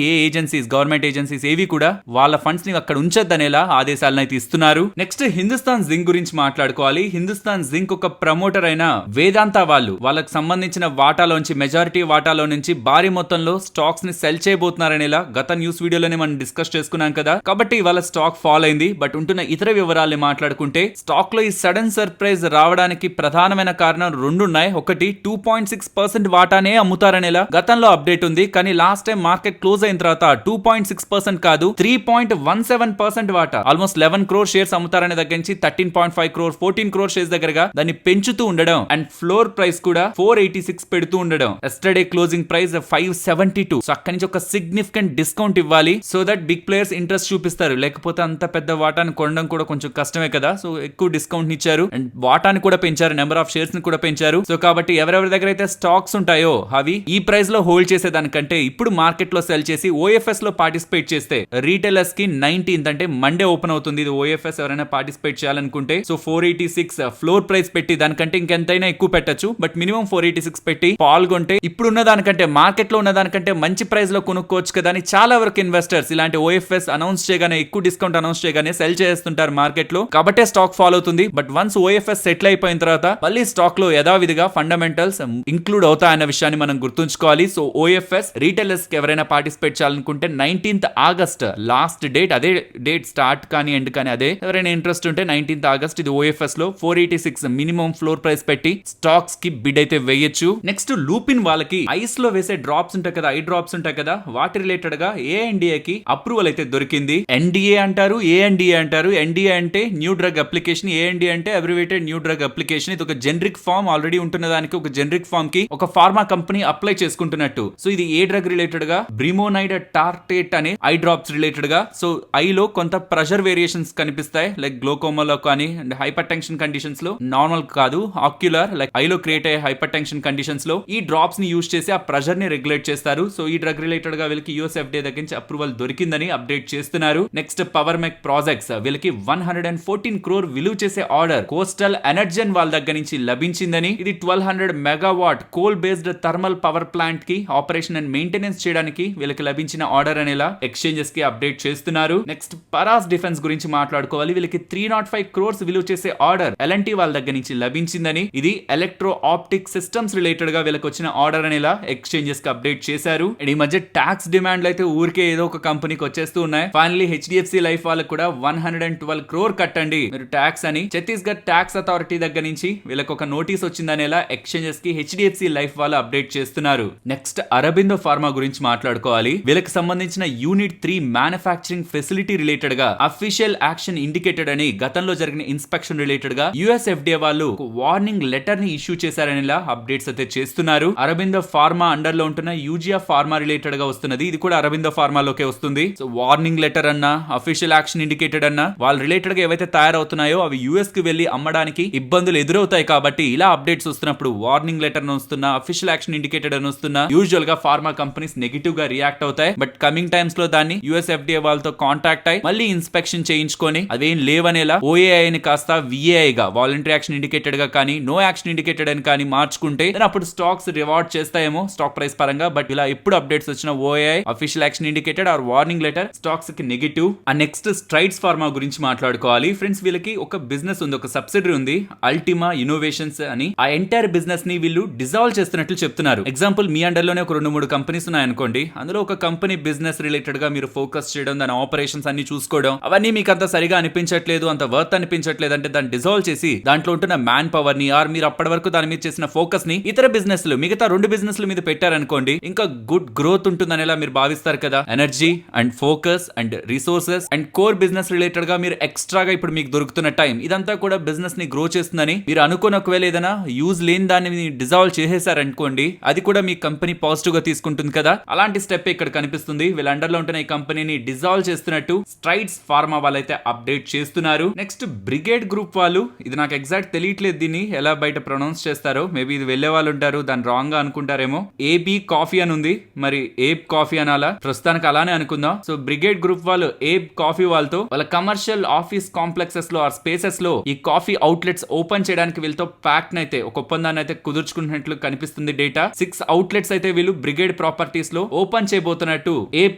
ఏ ఏజెన్సీస్, గవర్నమెంట్ ఏజెన్సీస్ ఏవి కూడా వాళ్ళ ఫండ్స్ ని అక్కడ ఉంచొద్దనేలా ఆదేశాలను అయితే ఇస్తున్నారు. నెక్స్ట్ హిందుస్థాన్ జింక్ గురించి మాట్లాడుకోవాలి. హిందుస్థాన్ జింక్ ఒక ప్రమోటర్ అయిన వేదాంత వాళ్ళకి సంబంధించిన వాటాలోంచి, మెజారిటీ వాటాలో నుంచి భారీ మొత్తంలో స్టాక్స్ ని సెల్ చేయబోతున్నారనేలా గత న్యూస్ వీడియోలోనే మనం డిస్కస్ చేసుకున్నాం కదా. కాబట్టి ఇవాళ స్టాక్ ఫాల్ అయింది. బట్ ఉంటున్న ఇతర వివరాల్ని మాట్లాడుకుంటే స్టాక్ లో ఈ సడన్ సర్ప్రైజ్ రావడానికి ప్రధానమైన కారణం రెండు ఉన్నాయి. ఒకటి 2.6% వాటానే అమ్ముతారనేలా గతంలో అప్డేట్ ఉంది. కానీ లాస్ట్ టైం మార్కెట్ క్లోజ్ అయిన తర్వాత 2.6% కాదు 3.17% వాటా, ఆల్మోస్ట్ 11 crore షేర్స్ అమ్ముతారనే దగ్గర నుంచి 13.5 crore 14 crore షేర్స్ దగ్గరగా దాన్ని పెంచుతూ ఉండడం అండ్ ఫ్లోర్ ప్రైస్ కూడా 486 పెడుతూ ఉండడం. Yesterday closing price 572. సో అక్కడి నుంచి ఒక సిగ్నిఫికెంట్ డిస్కౌంట్ ఇవ్వాలి so that big players interest చూపిస్తారు. లేకపోతే అంత పెద్ద వాటాన్ని కొనడం కూడా కొంచెం కష్టమే కదా. సో ఎక్కువ డిస్కౌంట్ ఇచ్చారు అండ్ వాటాన్ని కూడా పెంచారు, నెంబర్ ఆఫ్ షేర్స్ ని కూడా పెంచారు. సో కాబట్టి ఎవరెవరి దగ్గర అయితే స్టాక్స్ ఉంటాయో అవి ఈ ప్రైస్ లో హోల్డ్ చేసేదానికంటే ఇప్పుడు మార్కెట్ లో సెల్ చేసి ఓఎఫ్ఎస్ లో పార్టిసిపేట్ చేస్తే రీటైలర్స్ కి 19th అంటే మండే ఓపెన్ అవుతుంది. ఇది ఓఎఫ్ఎస్ ఎవరైనా పార్టిసిపేట్ చేయాలనుకుంటే సో 486 ఫ్లోర్ ప్రైస్ పెట్టి, దానికంటే ఇంకెంతైనా ఎక్కువ పెట్టచ్చు, బట్ మినిమం 486 పెట్టి పాల్గొంటే ఇప్పుడున్న దానికంటే, మార్కెట్ లో ఉన్న దానికంటే మంచి ప్రైస్ లో కొనుక్కోవచ్చు కదా అని చాలా వరకు ఇన్వెస్టర్స్ ఇలాంటి ఓఎఫ్ఎస్ అనౌన్స్ చేయగానే, ఎక్కువ డిస్కౌంట్ అనౌన్స్ చేయగానే సెల్ చేస్తుంటారు మార్కెట్ లో. కాబట్టే స్టాక్ ఫాలో అవుతుంది. బట్ వన్స్ ఓఎఫ్ఎస్ సెటిల్ అయిపోయిన తర్వాత మళ్ళీ స్టాక్ లో యథావిధిగా ఫండమెంటల్స్ ఇంక్లూడ్ అవుతాయన్న విషయాన్ని మనం గుర్తుంచుకోవాలి. సో ఓఎఫ్ఎస్ రీటైలర్స్ కి ఎవరైనా పార్టిసిపేట్ చేయాలనుకుంటే 19th ఆగస్ట్ లాస్ట్ డేట్, అదే డేట్ స్టార్ట్ కానీ ఎండ్ కానీ అదే. ఎవరైనా ఇంట్రెస్ట్ ఉంటే 19th ఆగస్ట్ ఇది ఓఎఫ్ఎస్ లో 486 మినిమం ఫ్లోర్ ప్రైస్ పెట్టి స్టాక్స్ కి బిడ్ అయితే వేయొచ్చు. నెక్స్ట్ లూపిన్ వాళ్ళకి ఐస్ లో వేసే డ్రాప్స్ ఉంటాయి కదా, ఐ డ్రాప్స్ ఉంటాయి కదా, వాటి రిలేటెడ్ గా ఏఎన్డిఏ కి అప్రూవల్ అయితే దొరికింది. ఎన్డిఏ అంటారు, ఏఎన్డిఏ అంటారు. ఎన్డిఏ అంటే న్యూ డ్రగ్ అప్లికేషన్, ఏఎన్డిఏ అంటే అబ్రివేటెడ్ న్యూ డ్రగ్ అప్లికేషన్. ఇది ఒక జెనరిక్ ఫామ్, ఆల్రెడీ ఉంటున్న దానికి ఒక జెనరిక్ ఫామ్ కి ఒక ఫార్మా కంపెనీ అప్లై చేసుకుంటున్నట్టు. సో ఇది ఏ డ్రగ్ రిలేటెడ్ గా, బ్రిమోనైడ్ టార్టేట్ అనే ఐ డ్రాప్స్ రిలేటెడ్ గా. సో ఐలో కొంత ప్రెషర్ వేరియేషన్స్ కనిపిస్తాయి, లైక్ గ్లోకోమాలో కానీ అండ్ హైపర్ టెన్షన్ కండిషన్స్ లో, నార్మల్ కాదు ఆక్యులర్, లైక్ ఐలో క్రియేట్ అయ్యే హైపర్ టెన్షన్ కండిషన్స్ లో ఈ డ్రాప్స్ ని యూజ్ చేసి ఆ ప్రెషర్ ని రెగ్యులేట్ చేస్తారు. సో ఈ డ్రగ్ రిలేటెడ్ గా వీళ్ళకి యూఎస్ఎఫ్డీఏ దగ్గర నుంచి అప్రూవల్ దొరికిందని అప్డేట్ చేస్తున్నారు. నెక్స్ట్ పవర్ మెక్ ప్రాజెక్ట్స్, వీళ్ళకి 114 crore విలువ చేసే ఆర్డర్ కోస్టల్ ఎనర్జన్ వాళ్ళ దగ్గర నుంచి లభించిందని. ఇది 1200 megawatt coal based thermal power plant కి ఆపరేషన్ అండ్ మెయింటెనెన్స్ చేయడానికి వీళ్ళకి లభించిన ఆర్డర్ అనేలా ఎక్స్చేంజెస్ కి అప్డేట్ చేస్తున్నారు. నెక్స్ట్ పరాస్ డిఫెన్స్ గురించి మాట్లాడుకోవాలి. వీళ్ళకి 305 crores విలువ చేసే ఆర్డర్ ఎల్ఎన్టీ వాళ్ళ దగ్గర నుంచి లభించిందని. ఇది ఎలక్ట్రో ఆప్టిక్ సిస్టమ్స్ రిలేటెడ్ గా వీళ్ళకి వచ్చిన ఆర్డర్ అనేలా ఎక్స్చేంజెస్ కి అప్డేట్ చేశారు. అండ్ ఈ మధ్య ట్యాక్స్ డిమాండ్లు అయితే ఊరికే ఏదో ఒక కంపెనీకి వచ్చేస్తూ ఉన్నాయి. ఫైనలీ హెచ్డిఎఫ్సి లైఫ్ వాళ్ళకి కూడా 112 crore కట్టండి మీరు ట్యాక్స్ అని ఛత్తీస్గఢ్ ట్యాక్స్ అథారిటీ దగ్గర నుంచి వీళ్ళకి ఒక నోటీస్ వచ్చిందనేలా ఎక్స్చేంజెస్ కి హెచ్డిఎఫ్సి లైఫ్ వాళ్ళు అప్డేట్ చేస్తున్నారు. నెక్స్ట్ అరబిందో ఫార్మా గురించి మాట్లాడుకోవాలి. వీళ్ళకి సంబంధించిన యూనిట్ 3 మ్యానుఫ్యాక్చరింగ్ ఫెసిలిటీ రిలేటెడ్ గా అఫీషియల్ యాక్షన్ ఇండికేటెడ్ అని గతంలో జరిగిన ఇన్స్పెక్షన్ రిలేటెడ్ గా యుఎస్ఎఫ్డీఏ వాళ్ళు వార్నింగ్ లెటర్ ని ఇష్యూ చేశారనేలా అప్డేట్స్ అయితే చేస్తున్నారు. అరబిందో ఫార్మా అండర్ లో ఉంటున్న యూజియా ఫార్మా రిలేటెడ్ గా వస్తున్నది. ఇది కూడా అరబిందో ఫార్మాలోకే వస్తుంది. సో వార్నింగ్ లెటర్ అన్నా, అఫీషియల్ యాక్షన్ ఇండికేటెడ్ అన్నా, వాళ్ళ రిలేటెడ్ గా ఏవైతే తయారవుతున్నాయో అవి యుఎస్ కి వెళ్లి అమ్మడానికి ఇబ్బందులు ఎదురవుతాయి కాబట్టి కాబట్టి ఇలా అప్డేట్స్ వస్తున్నప్పుడు వార్నింగ్ లెటర్ వస్తున్నా, అఫీషియల్ యాక్షన్ ఇండికేటెడ్ అని వస్తున్నా, యూజువల్ గా ఫార్మా కంపెనీస్ నెగిటివ్ గా రియాక్ట్ అవుతాయి. బట్ కమింగ్ టైమ్స్ లో దాన్ని యుఎస్ ఎఫ్డిఏ వాళ్ళతో కాంటాక్ట్ అయ్యి మళ్ళీ ఇన్స్పెక్షన్ చేయించుకొని అదేం లేవనేలా ఓఏఐ ని కాస్త విఏఐ గా, వాలంటరీ యాక్షన్ ఇండికేటెడ్ గా కానీ నో యాక్షన్ ఇండికేటెడ్ అని కానీ మార్చుకుంటే అప్పుడు స్టాక్స్ రివార్డ్ చేస్తాయేమో స్టాక్ ప్రైస్ పరంగా. బట్ ఇలా ఎప్పుడు అప్డేట్స్ వచ్చిన OAI official action indicated or warning letter stocks కి నెగిటివ్. నెక్స్ట్ స్ట్రైడ్స్ ఫార్మా గురించి మాట్లాడుకోవాలి ఫ్రెండ్స్. వీళ్ళకి ఒక బిజినెస్ ఉంది, ఒక సబ్సిడరీ ఉంది, అల్టిమా ఇన్నోవేషన్స్ అని. ఆ ఎంటైర్ బిజినెస్ ని వీళ్ళు డిజాల్వ్ చేస్తున్నట్లు చెప్తున్నారు. ఎగ్జాంపుల్, మీ అండర్ లోనే ఒక 2-3 కంపెనీస్ ఉన్నాయనుకోండి, అందులో ఒక కంపెనీ బిజినెస్ రిలేటెడ్ గా మీరు ఫోకస్ చేయడం, దాని ఆపరేషన్స్ అన్ని చూసుకోవడం, అవన్నీ మీకు అంత సరిగా అనిపించట్లేదు, అంత వర్త్ అనిపించట్లేదు అంటే దాన్ని డిజాల్వ్ చేసి దాంట్లో ఉంటున్న మ్యాన్ పవర్ ని ఆర్ మీరు అప్పటి వరకు దాని మీద చేసిన ఫోకస్ ని ఇతర బిజినెస్ లు, మిగతా 2 బిజినెస్ ల మీద పెట్టారనుకోండి, ఇంకా గుడ్ గ్రోత్ ఉంటుందనేలా మీరు భావిస్తారు కదా. Energy and focus and resources and core business related గా మీరు ఎక్స్ట్రాగా ఇప్పుడు మీకు దొరుకుతున్న టైం, ఇదంతా కూడా బిజినెస్ ని గ్రో చేస్తుందని మీరు అనుకున్న, ఒకవేళ ఏదైనా యూజ్ లేని దాన్ని డిజాల్వ్ చేసేసారనుకోండి, అది కూడా మీ కంపెనీ పాజిటివ్ గా తీసుకుంటుంది కదా. అలాంటి స్టెప్ ఇక్కడ కనిపిస్తుంది. వీళ్ళ అండర్ లో ఉంటున్న ఈ కంపెనీని డిజాల్వ్ చేస్తున్నట్టు స్ట్రైడ్స్ ఫార్మా వాళ్ళైతే అప్డేట్ చేస్తున్నారు. నెక్స్ట్ బ్రిగేడ్ గ్రూప్ వాళ్ళు, ఇది నాకు ఎగ్జాక్ట్ తెలియట్లేదు దీన్ని ఎలా బయట ప్రొనౌన్స్ చేస్తారో, మేబీ ఇది వెళ్లే వాళ్ళు ఉంటారు, దాన్ని రాంగ్ గా అనుకుంటారేమో. ఏబీ కాఫీ అని ఉంది, మరి ఏబ్ కాఫీ అనాలా, ప్రస్తుతానికి అలానే అనుకుందాం. సో బ్రిగేడ్ గ్రూప్ వాళ్ళు ఏబ్ కాఫీ వాళ్ళతో వాళ్ళ కమర్షియల్ ఆఫీస్ కాంప్లెక్సెస్ లో ఆర్ స్పేసెస్ లో ఈ కాఫీ అవుట్లెట్స్ ఓపెన్ చేయడానికి వీళ్ళతో ప్యాక్ట్ అయితే ఒక ఒప్పందాన్ని అయితే కుదుర్చుకున్నట్లు కనిపిస్తుంది డేటా. 6 అవుట్లెట్స్ అయితే వీళ్ళు బ్రిగేడ్ ప్రాపర్టీస్ లో ఓపెన్ చేయబోతున్నట్టు ఏబ్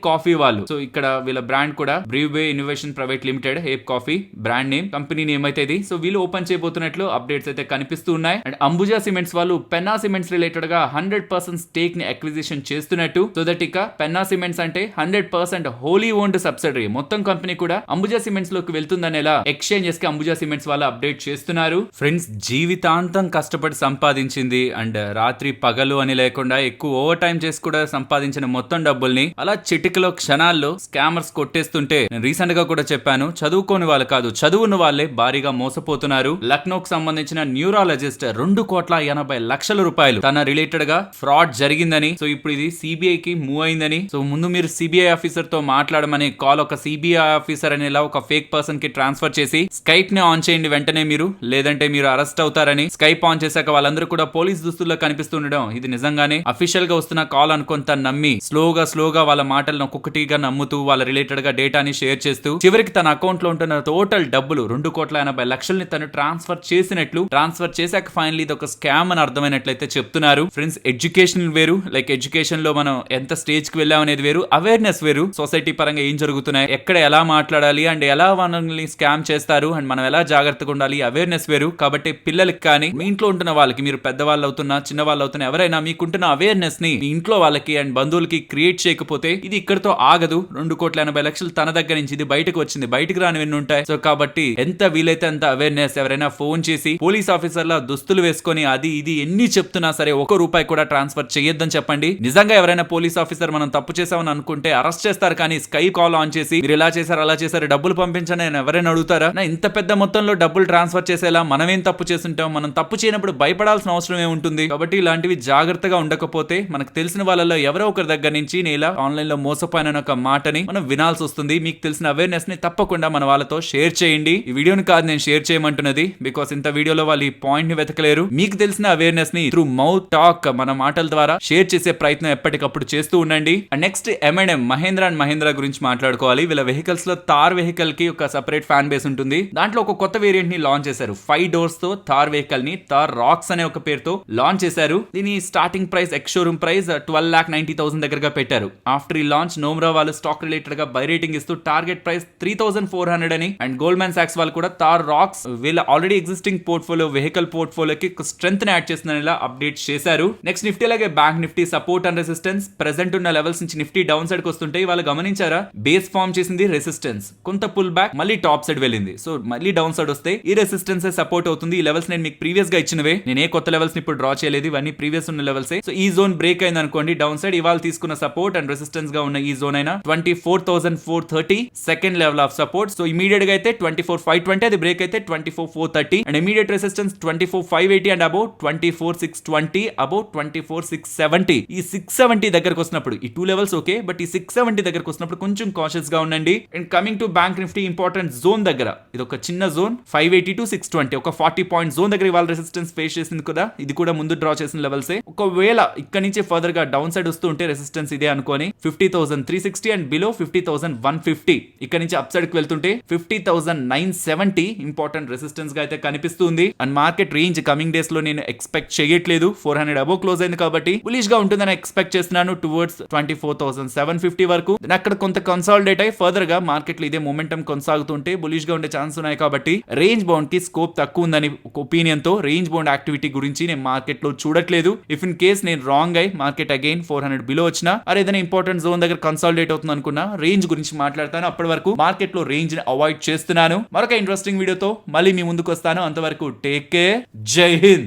కాఫీ వాళ్ళు. సో ఇక్కడ వీళ్ళ బ్రాండ్ కూడా Brewway innovation private limited, Abe coffee brand name, company name అయితే ఇది. సో వీళ్ళు ఓపెన్ చేయబోతున్నట్లు అప్డేట్స్ అయితే కనిపిస్తూ ఉన్నాయి. అండ్ అంబుజా సిమెంట్స్ వాళ్ళు పెన్నా సిమెంట్స్ రిలేటెడ్ గా 100% స్టేక్ ని అక్విజిషన్ చేస్తున్నట్టు. సో దట్ ఇక పెన్నా సిమెంట్స్ అంటే 100% హోలీ ఓన్డ్ సబ్సిడరీ, మొత్తం కంపెనీ కూడా అంబుజా సిమెంట్స్ లోకి వెళ్తుందనేలా ఎక్స్చేంజెస్ కి అంబుజా సిమెంట్స్ వాళ్ళు అప్డేట్ చేస్తున్నారు. ఫ్రెండ్స్, జీవితాంతం కష్టపడి సంపాదించింది అండ్ రాత్రి పగలు అని లేకుండా ఎక్కువ ఓవర్ టైం చేసి కూడా సంపాదించిన మొత్తం డబ్బుల్ని అలా చిటికలో క్షణాల్లో స్కామర్స్ కొట్టేస్తుంటే, నేను రీసెంట్ గా కూడా చెప్పాను, చదువుకోని వాళ్ళు కాదు, చదువున్న వాళ్ళే భారీగా మోసపోతున్నారు. లక్నోకి సంబంధించిన న్యూరాలజిస్ట్ 2,80,00,000 రూపాయలు తన రిలేటెడ్ గా ఫ్రాడ్ జరిగిందని, సో ఇప్పుడు ఇది సిబిఐ కి మూవ్ అయిందని. సో ముందు మీరు సిబిఐ ఆఫీసర్ తో మాట్లాడమని కాల్ ఒక సిబిఐ ఆఫీసర్ అనేలా ఒక ఫేక్ పర్సన్ కి ట్రాన్స్ఫర్ చేసి స్కైప్ ని ఆన్ చేయండి వెంటనే మీరు, లేదంటే మీరు అరెస్ట్ అవుతారని. స్కైప్ ఆన్ చేశాక వాళ్ళందరూ కూడా పోలీస్ దుస్తుల్లో కనిపిస్తుండడం, ఇది నిజంగానే అఫీషియల్ గా వస్తున్న కాల్ అనుకుని తను నమ్మి స్లోగా వాళ్ళ మాటలను ఒక్కొక్కటిగా నమ్ముతూ వాళ్ళ రిలేటెడ్ గా డేటాని షేర్ చేస్తూ చివరికి తన అకౌంట్ లో ఉంటున్న టోటల్ డబ్బులు 2,80,00,000 తను ట్రాన్స్ఫర్ చేసినట్లు, ట్రాన్స్ఫర్ చేశాక ఫైనల్లీ ఇది ఒక స్కామ్ అని అర్థమైనట్లయితే చెప్తున్నారు. ఫ్రెండ్స్, ఎడ్యుకేషన్ వేరు, లైక్ ఎడ్యుకేషన్ లో మనం ఎంత స్టేజ్ కి వెళ్ళాం అనేది వేరు, అవేర్నెస్ వేరు. సొసైటీ పరంగా ఏం జరుగుతున్నాయి, ఎక్కడ ఎలా మాట్లాడాలి అండ్ ఎలా మనల్ని స్కామ్ చేస్తారు అండ్ మనం ఎలా జాగ్రత్తగా ఉండాలి, అవేర్నెస్ వేరు. కాబట్టి పిల్లలకి కానీ మీ ఇంట్లో ఉంటున్న వాళ్ళకి, మీరు పెద్దవాళ్ళు అవుతున్నా చిన్న వాళ్ళు అవుతున్నా ఎవరైనా మీకుంటున్న అవేర్నెస్ ని మీ ఇంట్లో వాళ్ళకి అండ్ బంధువులకి క్రియేట్ చేయకపోతే ఇది ఇక్కడతో ఆగదు. 2,80,00,000 తన దగ్గర నుంచి ఇది బయటకు వచ్చింది, బయటకు రానివన్నీ ఉంటాయి. సో కాబట్టి ఎంత వీలైతే అంత అవేర్నెస్, ఎవరైనా ఫోన్ చేసి పోలీస్ ఆఫీసర్ల దుస్తులు వేసుకొని అది ఇది ఎన్ని చెప్తున్నా సరే ₹1 కూడా ట్రాన్స్ఫర్ చేయొద్దని చెప్పండి. నిజంగా ఎవరైనా పోలీస్ ఆఫీసర్ మనం తప్పు చేసామని అనుకుంటే అరెస్ట్ చేస్తారు, కానీ స్కైప్ కాల్ ఆన్ చేసి మీరు ఇలా చేశారు అలా చేశారు డబ్బులు పంపించండి అని ఎవరైనా అడుగుతారా? ఇంత పెద్ద మొత్తంలో డబ్బులు ట్రాన్స్ఫర్ చేసేలా మనమేం తప్పు చేస్తుంటాం? మనం తప్పు చేయనప్పుడు భయపడాల్సిన అవసరం ఏముంటుంది? కాబట్టి ఇలాంటివి జాగ్రత్తగా ఉండకపోతే మనకు తెలిసిన వాళ్ళలో ఎవరో ఒకరి దగ్గర నుంచి నేను ఇలా ఆన్లైన్ లో మోసపోయిన ఒక మాటని మనం వినాల్సి వస్తుంది. మీకు తెలిసిన అవేర్నెస్ ని తప్పకుండా మన వాళ్ళతో షేర్ చేయండి. ఈ వీడియోని కాదు నేను షేర్ చేయమంటున్నది, బికాస్ ఇంత వీడియోలో వాళ్ళు ఈ పాయింట్ ని వెతకలేరు. మీకు తెలిసిన అవేర్నెస్ ని త్రూ మౌత్ టాక్ మన మాటల ద్వారా షేర్ చేసే ప్రయత్నం ఎప్పటికప్పుడు చేస్తూ ఉండండి. And next M&M Mahindra and Mahindra గురించి మాట్లాడుకోవాలి. వీళ్ళ వెహికల్స్ లో థార్ వెహికల్ కి ఒక సెపరేట్ ఫ్యాన్ బేస్ ఉంటుంది. దాంట్లో ఒక కొత్త వేరియంట్ ని లాంచ్ చేశారు. 5 doors తో థార్ వెహికల్ ని థార్ రాక్స్ అనే ఒక పేరుతో లాంచ్ చేశారు. దీని starting price ex showroom price 12,90,000 దగ్గరగా పెట్టారు. ఆఫ్టర్ ఈ లాంచ్ నోమ్రా వాళ్ళు స్టాక్ రిలేటెడ్ గా బై రేటింగ్ ఇస్తూ టార్గెట్ ప్రైస్ 3,400 అని. అండ్ గోల్డ్మాన్ సాక్స్ వాళ్ళు కూడా థార్ రాక్స్ వీళ్ళ ఆల్రెడీ ఎగ్జిస్టింగ్ పోర్ట్ఫోలియో వెహికల్ పోర్ట్ఫోలియోకి స్ట్రెంత్ ని యాడ్ చేస్తుందని ఇలా అప్డేట్ చేశారు. నెక్స్ట్ నిఫ్టీ అలాగే bank Nifty support and resistance present ఉన్న లెవెల్స్ నుంచి నిఫ్టీ డౌన్ సైడ్ కి వస్తుంటే వాళ్ళు గమనించారా, బేస్ ఫార్మ్ చేసింది రెసిస్టెన్స్, కొంత పుల్ బ్యాక్ మళ్ళీ టాప్ సైడ్ వెళ్ళింది. సో మళ్ళీ డౌన్ సైడ్ వస్తే ఈ రెసిస్టెన్స్ సపోర్ట్ అవుతుంది. ఈ లెవెల్స్ నేను మీకు ప్రీవియస్ గా ఇచ్చినవే, నేను ఏ కొత్త లెవెల్స్ ఇప్పుడు డ్రా చేయలేదు, ఇవన్నీ ప్రీవియస్ ఉన్న లెవెల్స్. సో ఈ జోన్ బ్రేక్ అయింది అనుకోండి డౌన్ సైడ్, ఇవాళ తీసుకున్న సపోర్ట్ అండ్ రెసిస్టెన్స్ గా ఉన్న ఈ జోన్ అయినా 24,430 second level of support. So immediate గా అయితే 24,520, అది బ్రేక్ అయితే 24,430 and immediate resistance 24,580 and above 24,620, above 24,670. ఈ 670 దగ్గరకు వస్తున్నప్పుడు ఈ 2 లెవెల్స్ ఓకే, బట్ ఈ 670 దగ్గరకు వస్తున్నప్పుడు కొంచెం కాషియస్ గా ఉండండి. And coming to bank Nifty important zone దగ్గర ఇది ఒక చిన్న జోన్ 580 to 620, ఒక 40 పాయింట్ జోన్ జోన్ దగ్గర ఇవాళ రెసిస్టెన్స్ ఫేస్ చేసింది కదా, ఇది కూడా ముందు డ్రా చేసిన లెవెల్సే. ఒకవేళ ఇక్కడ నుంచి ఫర్దర్ గా డౌన్ సైడ్ వస్తూ ఉంటే రెసిస్టెన్స్ ఇదే అనుకోని 50,360 అండ్ బిలో 50,150. ఇక్కడ నుంచి అప్ సైడ్ కి వెళ్తుంటే 50,970 ఇంపార్టెంట్ రెసిస్టెన్స్ గా అయితే కనిపిస్తుంది. And market range coming days లో నేను ఎక్స్పెక్ట్ చేయట్లేదు. 400 అబోవ్ క్లోజ్ అయింది కాబట్టి బులిష్ గా ఉంటుందని ఎక్స్పెక్ట్ చేస్తున్నాను టువర్డ్స్ 24,750 వరకు. అక్కడ కొంత కన్సాలిడేట్ అయ్యి ఫర్దర్ గా మార్కెట్ లో ఇదే మొమెంటం కొనసాగుతుంటే బులిష్ గా ఉండే ఛాన్స్ ఉన్నాయి కాబట్టి రేంజ్ బౌండ్ కి స్కోప్ తక్కువ ఉందని ఒక ఒపీనియన్ తో రేంజ్ బౌండ్ యాక్టివిటీ గురించి నేను మార్కెట్ లో చూడట్లేదు. ఇఫ్ ఇన్ కేస్ నేను రాంగ్ అయి మార్కెట్ అగైన్ 400 బిలో వచ్చినా అరే ఏదైనా ఇంపార్టెంట్ జోన్ దగ్గర కన్సాలిడేట్ అవుతుంది అనుకున్నా రేంజ్ గురించి మాట్లాడతాను. అప్పటి వరకు మార్కెట్ లో రేంజ్ ని అవాయిడ్ చేస్తున్నాను. మరొక ఇంట్రెస్టింగ్ వీడియోతో మళ్ళీ మీ ముందుకు వస్తాను. అంతవరకు టేక్ కేర్. జై హింద్.